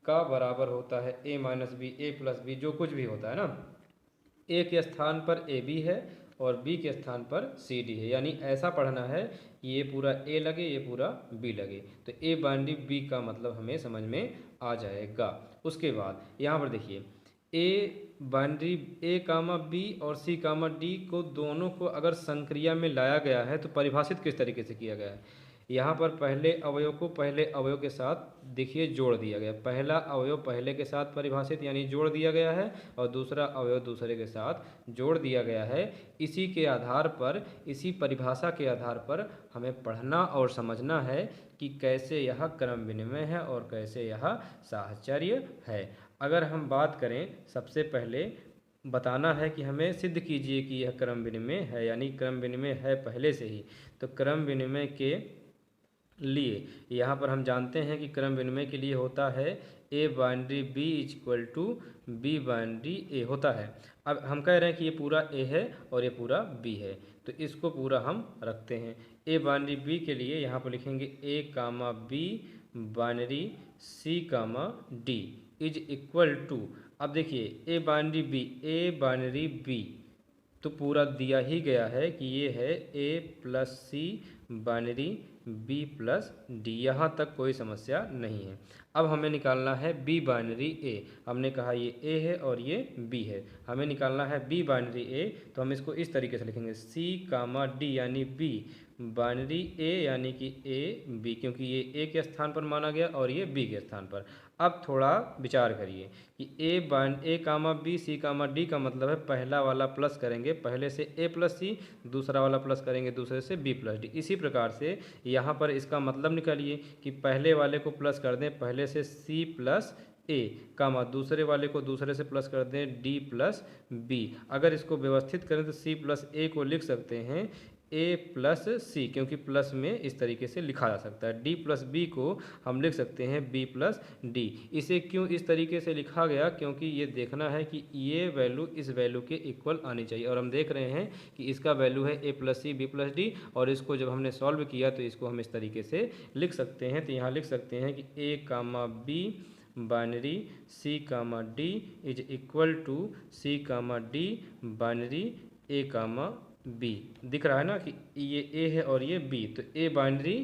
का बराबर होता है a minus B, A plus B, जो कुछ भी होता है ना, ए के स्थान पर ए बी है और बी के स्थान पर सी डी है। यानी ऐसा पढ़ना है कि ये पूरा ए लगे ये पूरा बी लगे, तो ए बाइनरी बी का मतलब हमें समझ में आ जाएगा। उसके बाद यहाँ पर देखिए ए बाइनरी ए कामा बी और सी कामा डी को दोनों को अगर संक्रिया में लाया गया है तो परिभाषित किस तरीके से किया गया है। यहाँ पर पहले अवयव को पहले अवयव के साथ देखिए जोड़ दिया गया। पहला अवयव पहले के साथ परिभाषित यानी जोड़ दिया गया है और दूसरा अवयव दूसरे के साथ जोड़ दिया गया है। इसी के आधार पर, इसी परिभाषा के आधार पर हमें पढ़ना और समझना है कि कैसे यह क्रम विनिमय है और कैसे यह साहचर्य है। अगर हम बात करें, सबसे पहले बताना है कि हमें सिद्ध कीजिए कि यह क्रम विनिमय है, यानी क्रम विनिमय है पहले से ही। तो क्रम विनिमय के लिए यहाँ पर हम जानते हैं कि क्रम विनिमय के लिए होता है ए binary B is equal to b binary a होता है। अब हम कह रहे हैं कि ये पूरा ए है और ये पूरा बी है, तो इसको पूरा हम रखते हैं। ए बाइनरी बी के लिए यहाँ पर लिखेंगे a comma b binary c comma d is equal to, अब देखिए ए बाइनरी बी तो पूरा दिया ही गया है कि ये है a plus C binary B plus D, यहाँ तक कोई समस्या नहीं है। अब हमें निकालना है बी बाइनरी ए। हमने कहा ये ए है और ये बी है, हमें निकालना है बी बाइनरी ए। तो हम इसको इस तरीके से लिखेंगे सी कामा डी यानी बी बाइनरी ए यानी कि ए बी, क्योंकि ये ए के स्थान पर माना गया और ये बी के स्थान पर। अब थोड़ा विचार करिए कि a comma B C comma D का मतलब है पहला वाला प्लस करेंगे पहले से ए प्लस सी, दूसरा वाला प्लस करेंगे दूसरे से बी प्लस डी। इसी प्रकार से यहाँ पर इसका मतलब निकालिए कि पहले वाले को प्लस कर दें पहले से सी प्लस ए कामा दूसरे वाले को दूसरे से प्लस कर दें डी प्लस बी। अगर इसको व्यवस्थित करें तो सी प्लस ए को लिख सकते हैं ए प्लस सी, क्योंकि प्लस में इस तरीके से लिखा जा सकता है। डी प्लस बी को हम लिख सकते हैं बी प्लस डी। इसे क्यों इस तरीके से लिखा गया, क्योंकि ये देखना है कि ये वैल्यू इस वैल्यू के इक्वल आनी चाहिए। और हम देख रहे हैं कि इसका वैल्यू है a plus c b plus d, और इसको जब हमने सॉल्व किया तो इसको हम इस तरीके से लिख सकते हैं। तो यहाँ लिख सकते हैं कि a comma b binary c comma d is equal to c comma d binary a comma b. दिख रहा है ना कि ये ए है और ये बी, तो a binary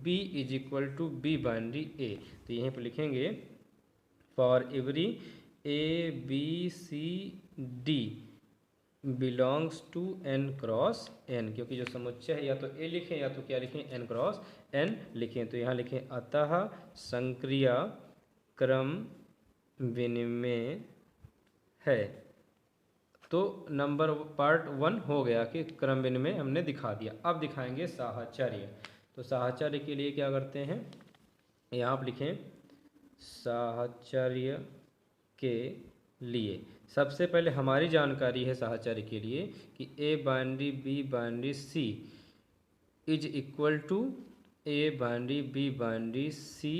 B is equal to b binary a. तो यहीं पर लिखेंगे for every a b c d belongs to n cross n, क्योंकि जो समुच्चय है या तो ए लिखें या तो क्या लिखें एन क्रॉस एन लिखें। तो यहाँ लिखें अतः संक्रिया क्रम विनिमय है। तो नंबर पार्ट 1 हो गया कि क्रम विनिमय हमने दिखा दिया। अब दिखाएंगे साहचर्य। तो साहचर्य के लिए क्या करते हैं, यहाँ आप लिखें साहचर्य के लिए सबसे पहले हमारी जानकारी है साहचर्य के लिए कि ए binary B binary c is equal to A binary B binary c,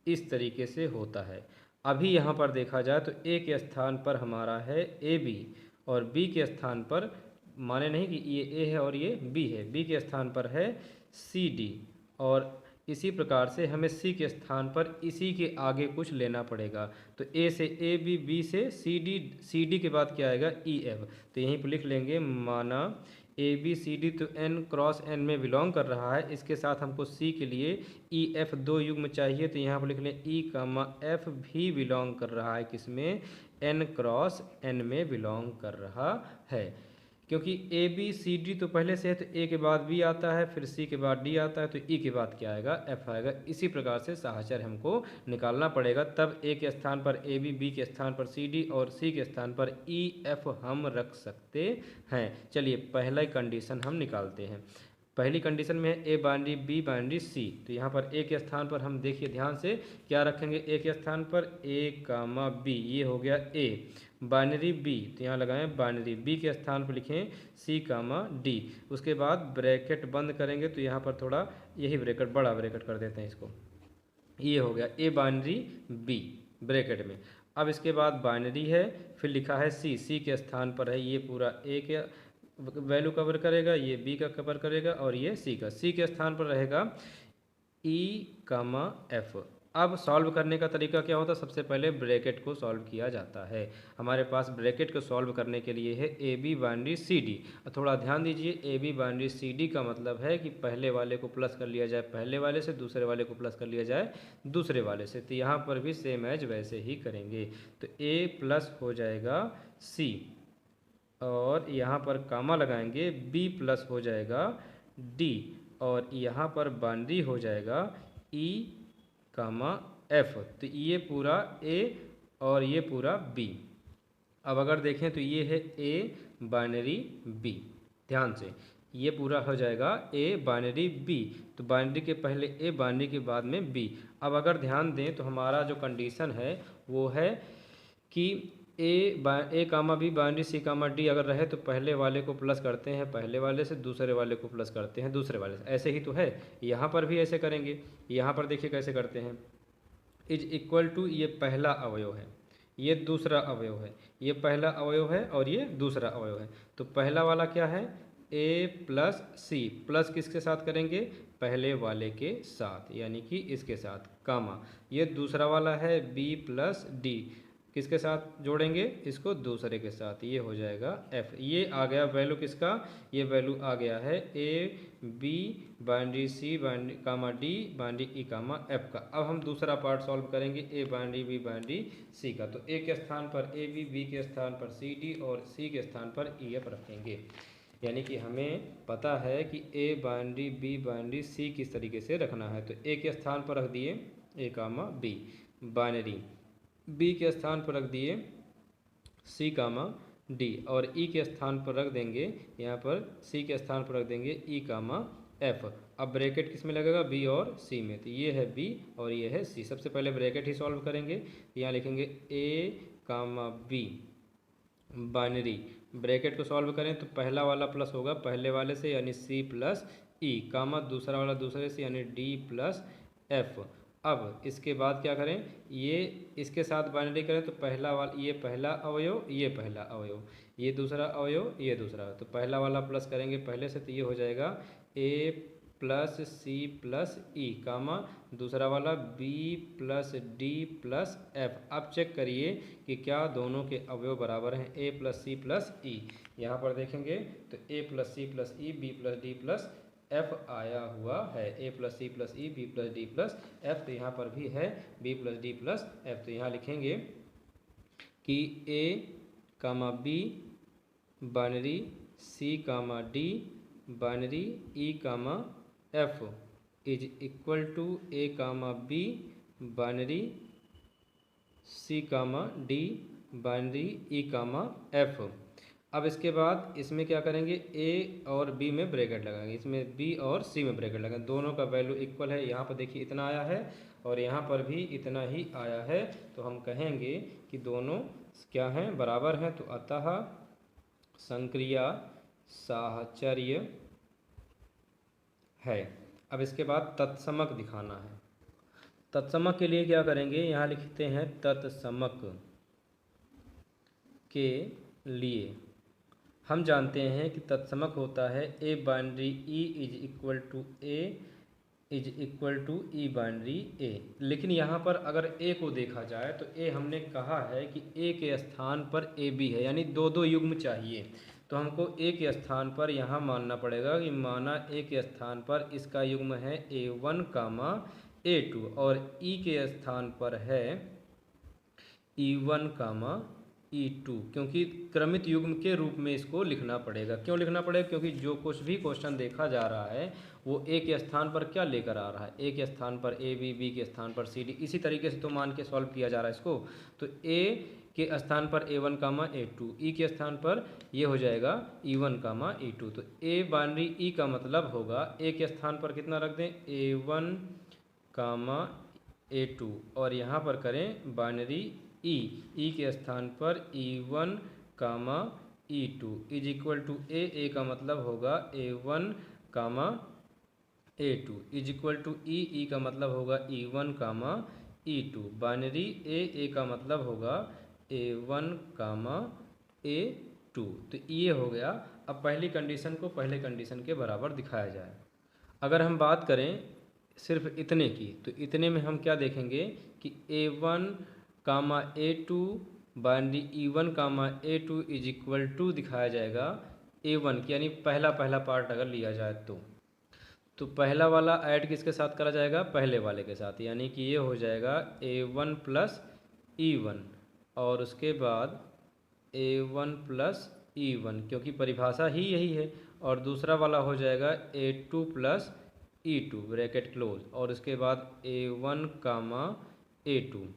इस तरीके से होता है। अभी यहाँ पर देखा जाए तो ए के स्थान पर हमारा है ए बी और बी के स्थान पर माने नहीं कि ये ए है और ये बी है, बी के स्थान पर है सी डी, और इसी प्रकार से हमें सी के स्थान पर इसी के आगे कुछ लेना पड़ेगा। तो ए से ए बी, बी से सी डी के बाद क्या आएगा ई एफ। तो यहीं पर लिख लेंगे माना ए बी सी डी तो एन क्रॉस एन में बिलोंग कर रहा है, इसके साथ हमको सी के लिए ई एफ 2 युग्म चाहिए। तो यहाँ पर लिख लें ई कामा एफ भी बिलोंग कर रहा है किसमें, एन क्रॉस एन में बिलोंग कर रहा है। क्योंकि ए बी सी डी तो पहले से है, तो ए के बाद बी आता है, फिर सी के बाद डी आता है, तो ई के बाद क्या आएगा, एफ आएगा। इसी प्रकार से साहचर्य हमको निकालना पड़ेगा, तब ए के स्थान पर ए बी के स्थान पर सी डी और सी के स्थान पर ई एफ हम रख सकते हैं। चलिए पहला कंडीशन हम निकालते हैं। पहली कंडीशन में है ए बाइनरी बी बाइनरी सी, तो यहाँ पर ए के स्थान पर हम देखिए ध्यान से क्या रखेंगे, ए के स्थान पर ए कामा बी, ये हो गया ए। बाइनरी बी तो यहाँ लगाएं बाइनरी, बी के स्थान पर लिखें सी कामा डी। उसके बाद ब्रैकेट बंद करेंगे, तो यहाँ पर थोड़ा यही ब्रैकेट बड़ा ब्रैकेट कर देते हैं इसको, ये हो गया ए बाइनरी बी ब्रैकेट में। अब इसके बाद बाइनरी है, फिर लिखा है सी, सी के स्थान पर है, ये पूरा ए के वैल्यू कवर करेगा, ये बी का कवर करेगा और ये सी का, सी के स्थान पर रहेगा ई कामा एफ। अब सॉल्व करने का तरीका क्या होता है, सबसे पहले ब्रैकेट को सॉल्व किया जाता है। हमारे पास ब्रैकेट को सॉल्व करने के लिए है a b binary c d. थोड़ा ध्यान दीजिए, a b binary c d का मतलब है कि पहले वाले को प्लस कर लिया जाए पहले वाले से, दूसरे वाले को प्लस कर लिया जाए दूसरे वाले से। तो यहाँ पर भी सेम एज वैसे ही करेंगे, तो ए प्लस हो जाएगा सी और यहाँ पर कामा लगाएंगे, बी प्लस हो जाएगा डी और यहाँ पर बाइनरी हो जाएगा ई कामा एफ। तो ये पूरा ए और ये पूरा बी। अब अगर देखें तो ये है ए बाइनरी बी, ध्यान से ये पूरा हो जाएगा ए बाइनरी बी, तो बाइनरी के पहले ए बाइनरी के बाद में बी। अब अगर ध्यान दें तो हमारा जो कंडीशन है वो है कि a comma b binary c comma D अगर रहे तो पहले वाले को प्लस करते हैं पहले वाले से, दूसरे वाले को प्लस करते हैं दूसरे वाले से। ऐसे ही तो है, यहाँ पर भी ऐसे करेंगे। यहाँ पर देखिए कैसे करते हैं, इज इक्वल टू, ये पहला अवयव है, ये दूसरा अवयव है, ये पहला अवयव है और ये दूसरा अवयव है। तो पहला वाला क्या है, ए प्लस सी, प्लस किसके साथ करेंगे, पहले वाले के साथ, यानी कि इसके साथ कामा। ये दूसरा वाला है बी प्लस डी, किसके साथ जोड़ेंगे, इसको दूसरे के साथ, ये हो जाएगा एफ। ये आ गया वैल्यू किसका, ये वैल्यू आ गया है a b binary c binary comma d binary e comma f का। अब हम दूसरा पार्ट सॉल्व करेंगे a binary B binary c का। तो ए के स्थान पर ए बी के स्थान पर सी डी और सी के स्थान पर ई एफ रखेंगे। यानी कि हमें पता है कि ए बाइनरी बी बाइनरी सी किस तरीके से रखना है। तो ए के स्थान पर रख दिए ए कामा बी बाइनरी, बी के स्थान पर रख दिए सी कामा डी और ई के स्थान पर रख देंगे, यहाँ पर सी के स्थान पर रख देंगे ई कामा एफ। अब ब्रैकेट किस में लगेगा, बी और सी में, तो ये है बी और ये है सी। सबसे पहले ब्रैकेट ही सॉल्व करेंगे, यहाँ लिखेंगे a comma b binary, bracket को सॉल्व करें तो पहला वाला प्लस होगा पहले वाले से यानी सी प्लस ई कामा दूसरा वाला दूसरे से यानी डी प्लस एफ। अब इसके बाद क्या करें, ये इसके साथ बाइनरी करें तो पहला वाला, ये पहला अवयव ये पहला अवयव, ये दूसरा अवयव ये दूसरा, तो पहला वाला प्लस करेंगे पहले से, तो ये हो जाएगा ए प्लस सी प्लस ई कामा दूसरा वाला b plus d plus f. अब चेक करिए कि क्या दोनों के अवयव बराबर हैं, ए प्लस सी प्लस ई। यहाँ पर देखेंगे तो a plus c plus e b plus d plus f आया हुआ है, a plus c plus e b plus d plus f, तो यहाँ पर भी है b plus d plus f. तो यहाँ लिखेंगे कि a comma b binary c comma d binary e comma f is equal to a comma b binary c comma d binary e comma f. अब इसके बाद इसमें क्या करेंगे, ए और बी में ब्रैकेट लगाएंगे, इसमें बी और सी में ब्रैकेट लगाएंगे, दोनों का वैल्यू इक्वल है। यहाँ पर देखिए इतना आया है और यहाँ पर भी इतना ही आया है, तो हम कहेंगे कि दोनों क्या हैं, बराबर हैं। तो अतः संक्रिया साहचर्य है। अब इसके बाद तत्समक दिखाना है। तत्समक के लिए क्या करेंगे, यहाँ लिखते हैं तत्समक के लिए हम जानते हैं कि तत्समक होता है ए binary e is equal to a is equal to e binary a. लेकिन यहाँ पर अगर ए को देखा जाए तो ए हमने कहा है कि ए के स्थान पर ए बी है, यानी दो दो युग्म चाहिए। तो हमको ए के स्थान पर यहाँ मानना पड़ेगा कि माना ए के स्थान पर इसका युग्म है ए वन कामा ए टू और ई के स्थान पर है ई वन कामा E2, क्योंकि क्रमित युग्म के रूप में इसको लिखना पड़ेगा। क्यों लिखना पड़ेगा? क्योंकि जो कुछ भी क्वेश्चन देखा जा रहा है वो ए के स्थान पर क्या लेकर आ रहा है, ए के स्थान पर ए बी, बी के स्थान पर सी डी, इसी तरीके से तो मान के सॉल्व किया जा रहा है इसको। तो ए के स्थान पर A1 कामा A2, ई के स्थान पर ये हो जाएगा E1 कामा E2। तो ए बाइनरी ई का मतलब होगा ए के स्थान पर कितना रख दें, A1 कामा A2, और यहाँ पर करें बाइनरी ई के स्थान पर E1 comma E2 is equal to a का मतलब होगा A1 comma A2 is equal to e का मतलब होगा E1 कामा E2। बाइनरी ए का मतलब होगा A1 कामा A2। तो ये हो गया। अब पहली कंडीशन को पहले कंडीशन के बराबर दिखाया जाए। अगर हम बात करें सिर्फ इतने की, तो इतने में हम क्या देखेंगे कि A1 comma A2 binary E1 comma A2 is equal to दिखाया जाएगा A1 की, यानी पहला पार्ट अगर लिया जाए तो पहला वाला ऐड किसके साथ करा जाएगा, पहले वाले के साथ, यानी कि ये हो जाएगा A1 प्लस E1, और उसके बाद A1 प्लस E1, क्योंकि परिभाषा ही यही है। और दूसरा वाला हो जाएगा A2 plus E2 bracket close, और उसके बाद A1 comma A2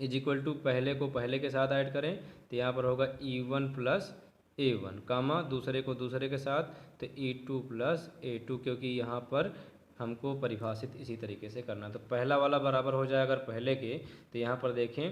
is equal to पहले को पहले के साथ ऐड करें तो यहाँ पर होगा E1 प्लस A1 कामा दूसरे को दूसरे के साथ तो E2 प्लस A2, क्योंकि यहाँ पर हमको परिभाषित इसी तरीके से करना। तो पहला वाला बराबर हो जाए अगर पहले के, तो यहाँ पर देखें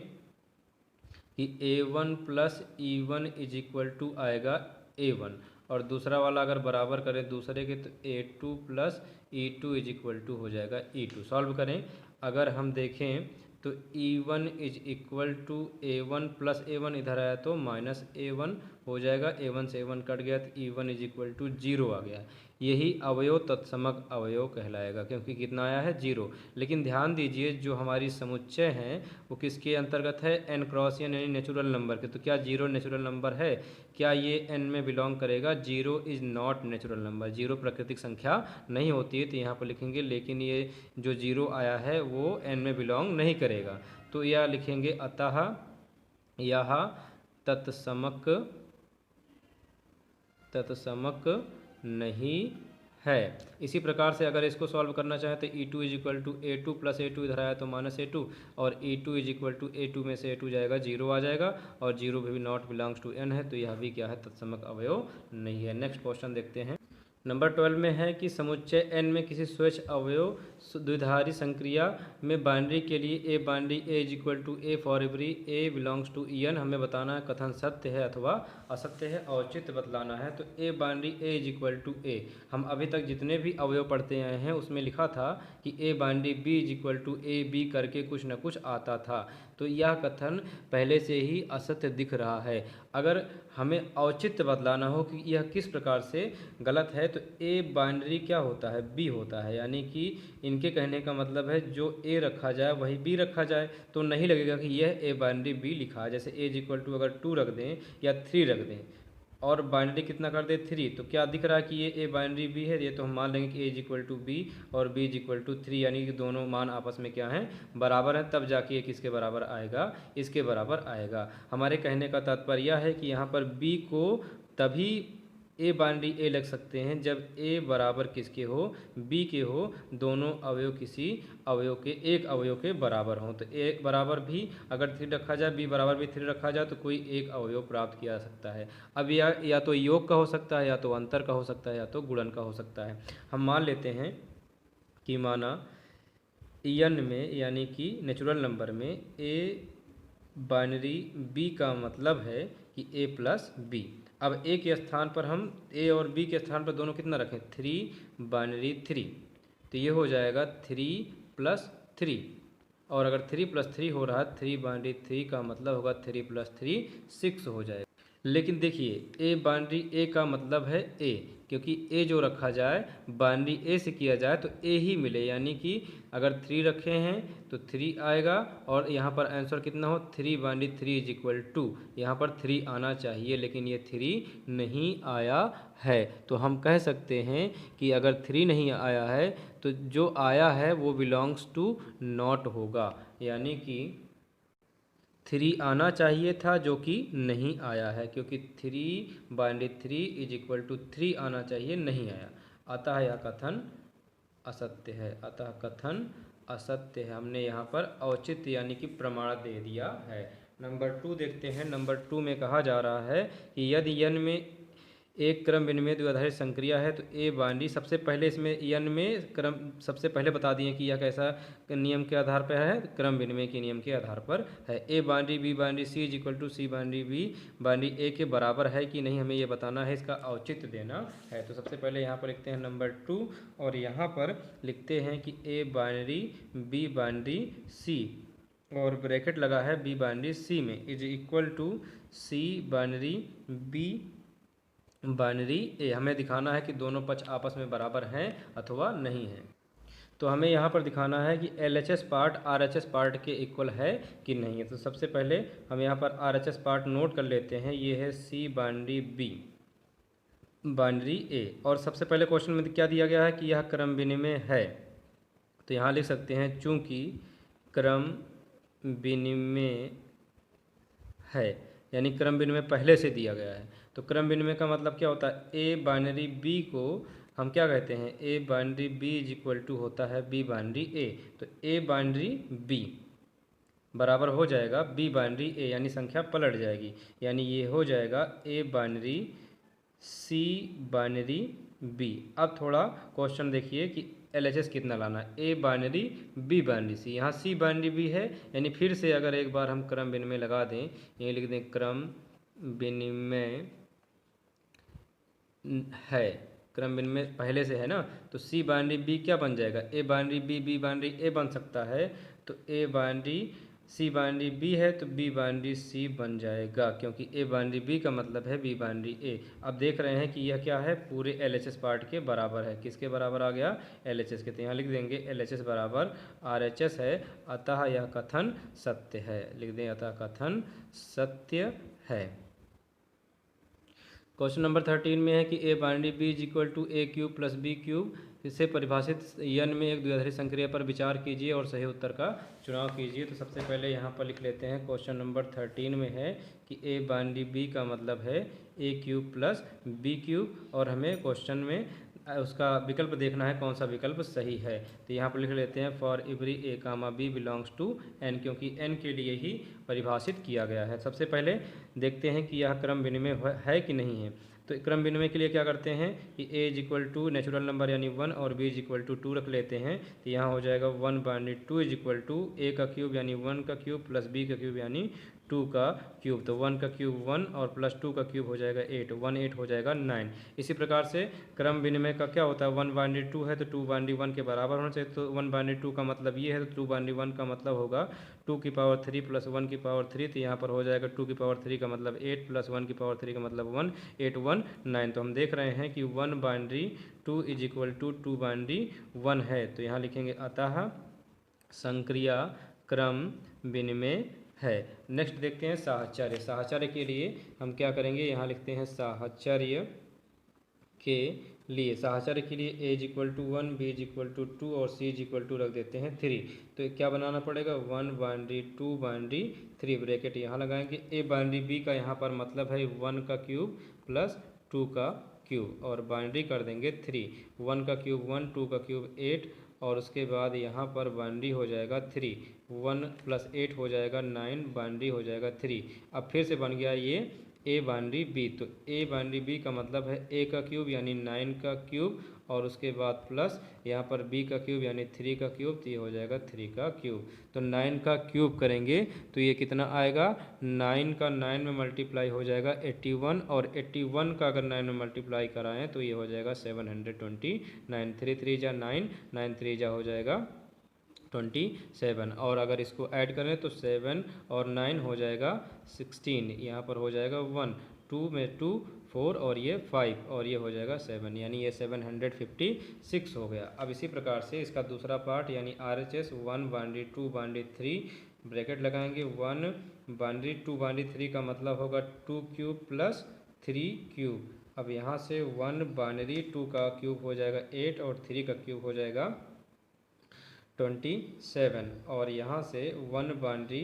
कि A1 plus E1 is equal to आएगा A1, और दूसरा वाला अगर बराबर करें दूसरे के तो A2 plus E2 is equal to हो जाएगा E2। सॉल्व करें अगर हम देखें तो E1 is equal to A1 plus A1, इधर आया तो माइनस A1 हो जाएगा, A1 से A1 कट गया तो E1 इज इक्वल टू 0 आ गया। यही अवयव तत्समक अवयव कहलाएगा, क्योंकि कितना आया है 0। लेकिन ध्यान दीजिए जो हमारी समुच्चय हैं वो किसके अंतर्गत है, n क्रॉस n यानी नेचुरल नंबर के। तो क्या 0 नेचुरल नंबर है? क्या ये n में बिलोंग करेगा? 0 इज़ नॉट नेचुरल नंबर, 0 प्राकृतिक संख्या नहीं होती है। तो यहाँ पर लिखेंगे लेकिन ये जो 0 आया है वो n में बिलोंग नहीं करेगा। तो यह लिखेंगे अतः यह तत्समक नहीं है। इसी प्रकार से अगर इसको सॉल्व करना चाहें तो E2 is equal to A2 plus A2, इधर आया तो माइनस A2, और E2 is equal to A2 में से A2 जाएगा 0 आ जाएगा, और 0 भी नॉट बिलोंग्स टू n है, तो यह भी क्या है, तत्समक अवयव नहीं है। नेक्स्ट क्वेश्चन देखते हैं। नंबर 12 में है कि समुच्चय n में किसी स्वच्छ अवयव द्विधारी संक्रिया में बाइनरी के लिए a binary a is equal to a for every a belongs to En हमें बताना है कथन सत्य है अथवा असत्य है, औचित्य बतलाना है। तो a binary a is equal to a, हम अभी तक जितने भी अवयव पढ़ते आए हैं उसमें लिखा था कि ए binary B is equal to a b करके कुछ न कुछ आता था। तो यह कथन पहले से ही असत्य दिख रहा है। अगर हमें औचित्य बतलाना हो कि यह किस प्रकार से गलत है तो ए बाइनरी क्या होता है, बी होता है, यानी कि इनके कहने का मतलब है जो ए रखा जाए वही बी रखा जाए, तो नहीं लगेगा कि यह ए बाइनरी बी लिखा है। जैसे ए इज इक्वल टू अगर 2 रख दें या 3 रख दें और बाइनरी कितना कर दे 3, तो क्या दिख रहा है कि ये ए बाइनरी बी है, ये तो हम मान लेंगे कि a is equal to B और बी इज इक्वल टू 3, यानी कि दोनों मान आपस में क्या हैं, बराबर हैं, तब जाके ये किसके बराबर आएगा, इसके बराबर आएगा। हमारे कहने का तात्पर्य यह है कि यहाँ पर बी को तभी ए बाइनरी ए लग सकते हैं जब ए बराबर किसके हो, बी के हो, दोनों अवयव किसी अवयव के एक अवयव के बराबर हों। तो ए बराबर भी अगर 3 रखा जाए, बी बराबर भी 3 रखा जाए तो कोई एक अवयव प्राप्त किया जा सकता है। अब या तो योग का हो सकता है, या तो अंतर का हो सकता है, या तो गुणन का हो सकता है। हम मान लेते हैं कि माना n में यानी कि नेचुरल नंबर में ए बाइनरी बी का मतलब है कि ए प्लस बी। अब ए के स्थान पर हम ए और बी के स्थान पर दोनों कितना रखें, 3 बाइनरी 3, तो ये हो जाएगा 3 प्लस 3, और अगर 3 प्लस 3 हो रहा है 3 बाइनरी 3 का मतलब होगा 3 प्लस 3 6 हो जाएगा। लेकिन देखिए ए बाइनरी ए का मतलब है ए, क्योंकि ए जो रखा जाए बाइनरी ए से किया जाए तो ए ही मिले, यानी कि अगर 3 रखे हैं तो 3 आएगा, और यहाँ पर आंसर कितना हो 3 बाइनरी 3 इज इक्वल टू, यहाँ पर 3 आना चाहिए लेकिन ये 3 नहीं आया है। तो हम कह सकते हैं कि अगर 3 नहीं आया है तो जो आया है वो बिलोंग्स टू नॉट होगा, यानी कि 3 आना चाहिए था जो कि नहीं आया है, क्योंकि 3 बाइनरी 3 इज इक्वल टू 3 आना चाहिए, नहीं आया। अतः यह कथन असत्य है। अतः कथन असत्य है। हमने यहाँ पर औचित्य यानी कि प्रमाण दे दिया है। नंबर 2 देखते हैं। नंबर 2 में कहा जा रहा है कि यदि n में एक क्रम विनिमय द्विआधारी संक्रिया है तो ए बाइनरी, सबसे पहले इसमें n में क्रम सबसे पहले बता दिए कि यह कैसा नियम के आधार पर है, क्रम विनिमय के नियम के आधार पर है। ए binary B binary c is equal to c binary B binary a के बराबर है कि नहीं, हमें ये बताना है, इसका औचित्य देना है। तो सबसे पहले यहाँ पर लिखते हैं नंबर 2 और यहाँ पर लिखते हैं कि ए बाइनरी बी बाइनरी सी और ब्रैकेट लगा है बी बाइनरी सी में is equal to c binary B binary a. हमें दिखाना है कि दोनों पक्ष आपस में बराबर हैं अथवा नहीं हैं। तो हमें यहाँ पर दिखाना है कि LHS पार्ट RHS पार्ट के इक्वल है कि नहीं है। तो सबसे पहले हम यहाँ पर RHS पार्ट नोट कर लेते हैं। ये है C binary B binary A और सबसे पहले क्वेश्चन में क्या दिया गया है कि यह क्रम विनिमय है। तो यहाँ लिख सकते हैं चूँकि क्रम विनिमय है, यानी क्रम विनिमय पहले से दिया गया है। तो क्रम विनिमय का मतलब क्या होता है, ए बाइनरी बी को हम क्या कहते हैं, ए binary B is equal to होता है बी बाइनरी ए। तो ए बाइनरी बी बराबर हो जाएगा बी बाइनरी ए, यानी संख्या पलट जाएगी, यानी ये हो जाएगा a binary c binary b. अब थोड़ा क्वेश्चन देखिए कि LHS कितना लाना है, ए बाइनरी बी बाइनरी सी, यहाँ सी बाइनरी बी है, यानी फिर से अगर एक बार हम क्रम विनिमय लगा दें, ये लिख दें क्रम विनिमय है, क्रम विनिमय पहले से है ना, तो सी बाइनरी बी क्या बन जाएगा, a binary b b binary a बन सकता है। तो a binary c binary b है तो बी बाइनरी सी बन जाएगा, क्योंकि ए बाइनरी बी का मतलब है बी बाइनरी ए। अब देख रहे हैं कि यह क्या है, पूरे LHS पार्ट के बराबर है। किसके बराबर आ गया, LHS के। तो यहाँ लिख देंगे LHS बराबर RHS है, अतः यह कथन सत्य है। लिख दें अतः कथन सत्य है। क्वेश्चन नंबर 13 में है कि ए binary B is equal to a cube plus b cube से परिभाषित n में एक द्विआधारी संक्रिया पर विचार कीजिए और सही उत्तर का चुनाव कीजिए। तो सबसे पहले यहाँ पर लिख लेते हैं, क्वेश्चन नंबर 13 में है कि ए बाइनरी बी का मतलब है ए क्यूब प्लस बी क्यूब, और हमें क्वेश्चन में उसका विकल्प देखना है कौन सा विकल्प सही है। तो यहाँ पर लिख लेते हैं for every a comma b belongs to n, क्योंकि n के लिए ही परिभाषित किया गया है। सबसे पहले देखते हैं कि यह क्रम विनिमय है कि नहीं है। तो क्रम विनिमय के लिए क्या करते हैं कि a is equal to natural number यानी 1 और b इज इक्वल टू 2 रख लेते हैं। तो यहाँ हो जाएगा 1 binary 2 is equal to a का क्यूब यानी 1 का क्यूब प्लस b का क्यूब यानी 2 का क्यूब। तो 1 का क्यूब 1 और प्लस 2 का क्यूब हो जाएगा 8, 1 8 हो जाएगा 9। इसी प्रकार से क्रम विनिमय का क्या होता है, 1 बाइनरी 2 है तो 2 बाइनरी 1 के बराबर होना चाहिए। तो 1 बाइनरी 2 का मतलब ये है, तो 2 बाइनरी 1 का मतलब होगा 2 की पावर 3 प्लस 1 की पावर 3। तो यहाँ पर हो जाएगा 2 की पावर 3 का मतलब 8 प्लस 1 की पावर 3 का मतलब 1, 8 1 9। तो हम देख रहे हैं कि 1 binary 2 is equal to 2 binary 1 है। तो यहाँ लिखेंगे अतः संक्रिया क्रम विनिमय है। नेक्स्ट देखते हैं साहचर्य। साहचर्य के लिए हम क्या करेंगे, यहाँ लिखते हैं साहचर्य के लिए, साहचर्य के लिए a is equal to 1, b is equal to 2 और c इज इक्वल टू रख देते हैं 3। तो क्या बनाना पड़ेगा, 1 बाइनरी 2 बाइनरी 3 ब्रैकेट यहाँ लगाएंगे। a बाइनरी b का यहाँ पर मतलब है 1 का क्यूब प्लस 2 का क्यूब और बाइनरी कर देंगे 3। 1 का क्यूब 1, 2 का क्यूब 8 और उसके बाद यहाँ पर बाइनरी हो जाएगा 3, 1 प्लस 8 हो जाएगा 9, बाइनरी हो जाएगा 3। अब फिर से बन गया ये ए बाइनरी बी। तो ए बाइनरी बी का मतलब है ए का क्यूब यानी 9 का क्यूब और उसके बाद प्लस यहाँ पर बी का क्यूब यानी 3 का क्यूब, तो ये हो जाएगा 3 का क्यूब। तो 9 का क्यूब करेंगे तो ये कितना आएगा, 9 का 9 में मल्टीप्लाई हो जाएगा 81 और 81 का अगर 9 में मल्टीप्लाई कराएं तो ये हो जाएगा 729। 3 3 जा 9, 9 3 जा हो जाएगा 27 और अगर इसको ऐड करें तो 7 और 9 हो जाएगा 16। यहाँ पर हो जाएगा 1, 2 में 2 4 और ये 5 और ये हो जाएगा 7, यानी ये 756 हो गया। अब इसी प्रकार से इसका दूसरा पार्ट यानी RHS 1 बाइनरी 2 बाइनरी 3 ब्रैकेट लगाएंगे। 1 बाइनरी 2 बाइनरी 3 का मतलब होगा 2 क्यूब प्लस 3 क्यूब। अब यहाँ से 1 बाइनरी 2 का क्यूब हो जाएगा 8 और 3 का क्यूब हो जाएगा 27 और यहाँ से 1 बाइनरी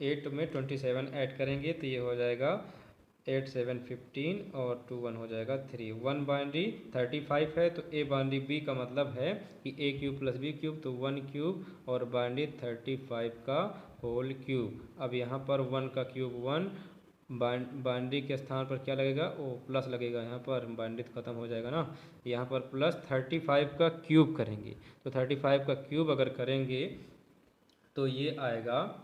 8 में 27 ऐड करेंगे तो ये हो जाएगा 8 7 15 और 2 1 हो जाएगा 3। 1 बाइनरी 35 है तो ए बाइनरी बी का मतलब है कि ए क्यूब प्लस बी क्यूब, तो 1 क्यूब और बाइनरी 35 का होल क्यूब। अब यहाँ पर 1 का क्यूब 1, बाइनरी के स्थान पर क्या लगेगा, ओ प्लस लगेगा, यहाँ पर बाइनरी तो खत्म हो जाएगा ना, यहाँ पर प्लस 35 का क्यूब करेंगे। तो 35 का क्यूब अगर करेंगे तो ये आएगा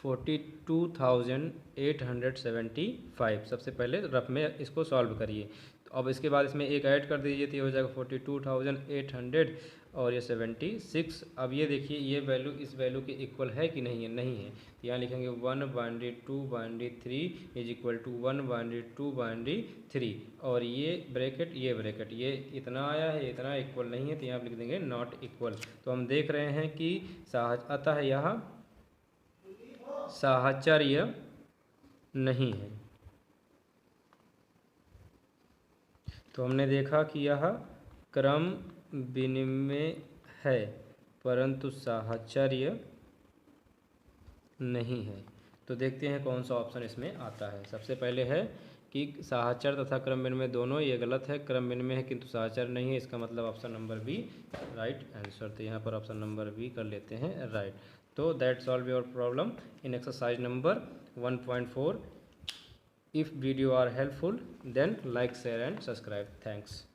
42,875। सबसे पहले रफ में इसको सॉल्व करिए। तो अब इसके बाद इसमें एक ऐड कर दीजिए तो ये हो जाएगा 42,800 और ये 76। अब ये देखिए ये वैल्यू इस वैल्यू के इक्वल है कि नहीं है, नहीं है। तो यहाँ लिखेंगे 1 binary 2 binary 3 is equal to 1 binary 2 binary 3, और ये ब्रैकेट ये इतना आया है, इतना इक्वल नहीं है, तो यहाँ लिख देंगे नॉट इक्वल। तो हम देख रहे हैं कि अतः यह साहचर्य नहीं है। तो हमने देखा कि यह क्रम विनिमय है परंतु साहचर्य नहीं है। तो देखते हैं कौन सा ऑप्शन इसमें आता है। सबसे पहले है कि साहचर्य तथा क्रम विनिमय दोनों, ये गलत है। क्रम विनिमय है किंतु साहचर्य नहीं है, इसका मतलब option number b right answer. तो यहाँ पर ऑप्शन नंबर बी कर लेते हैं राइट। तो that solve your problem in exercise number 1.4। If video are helpful then like, share and subscribe. Thanks.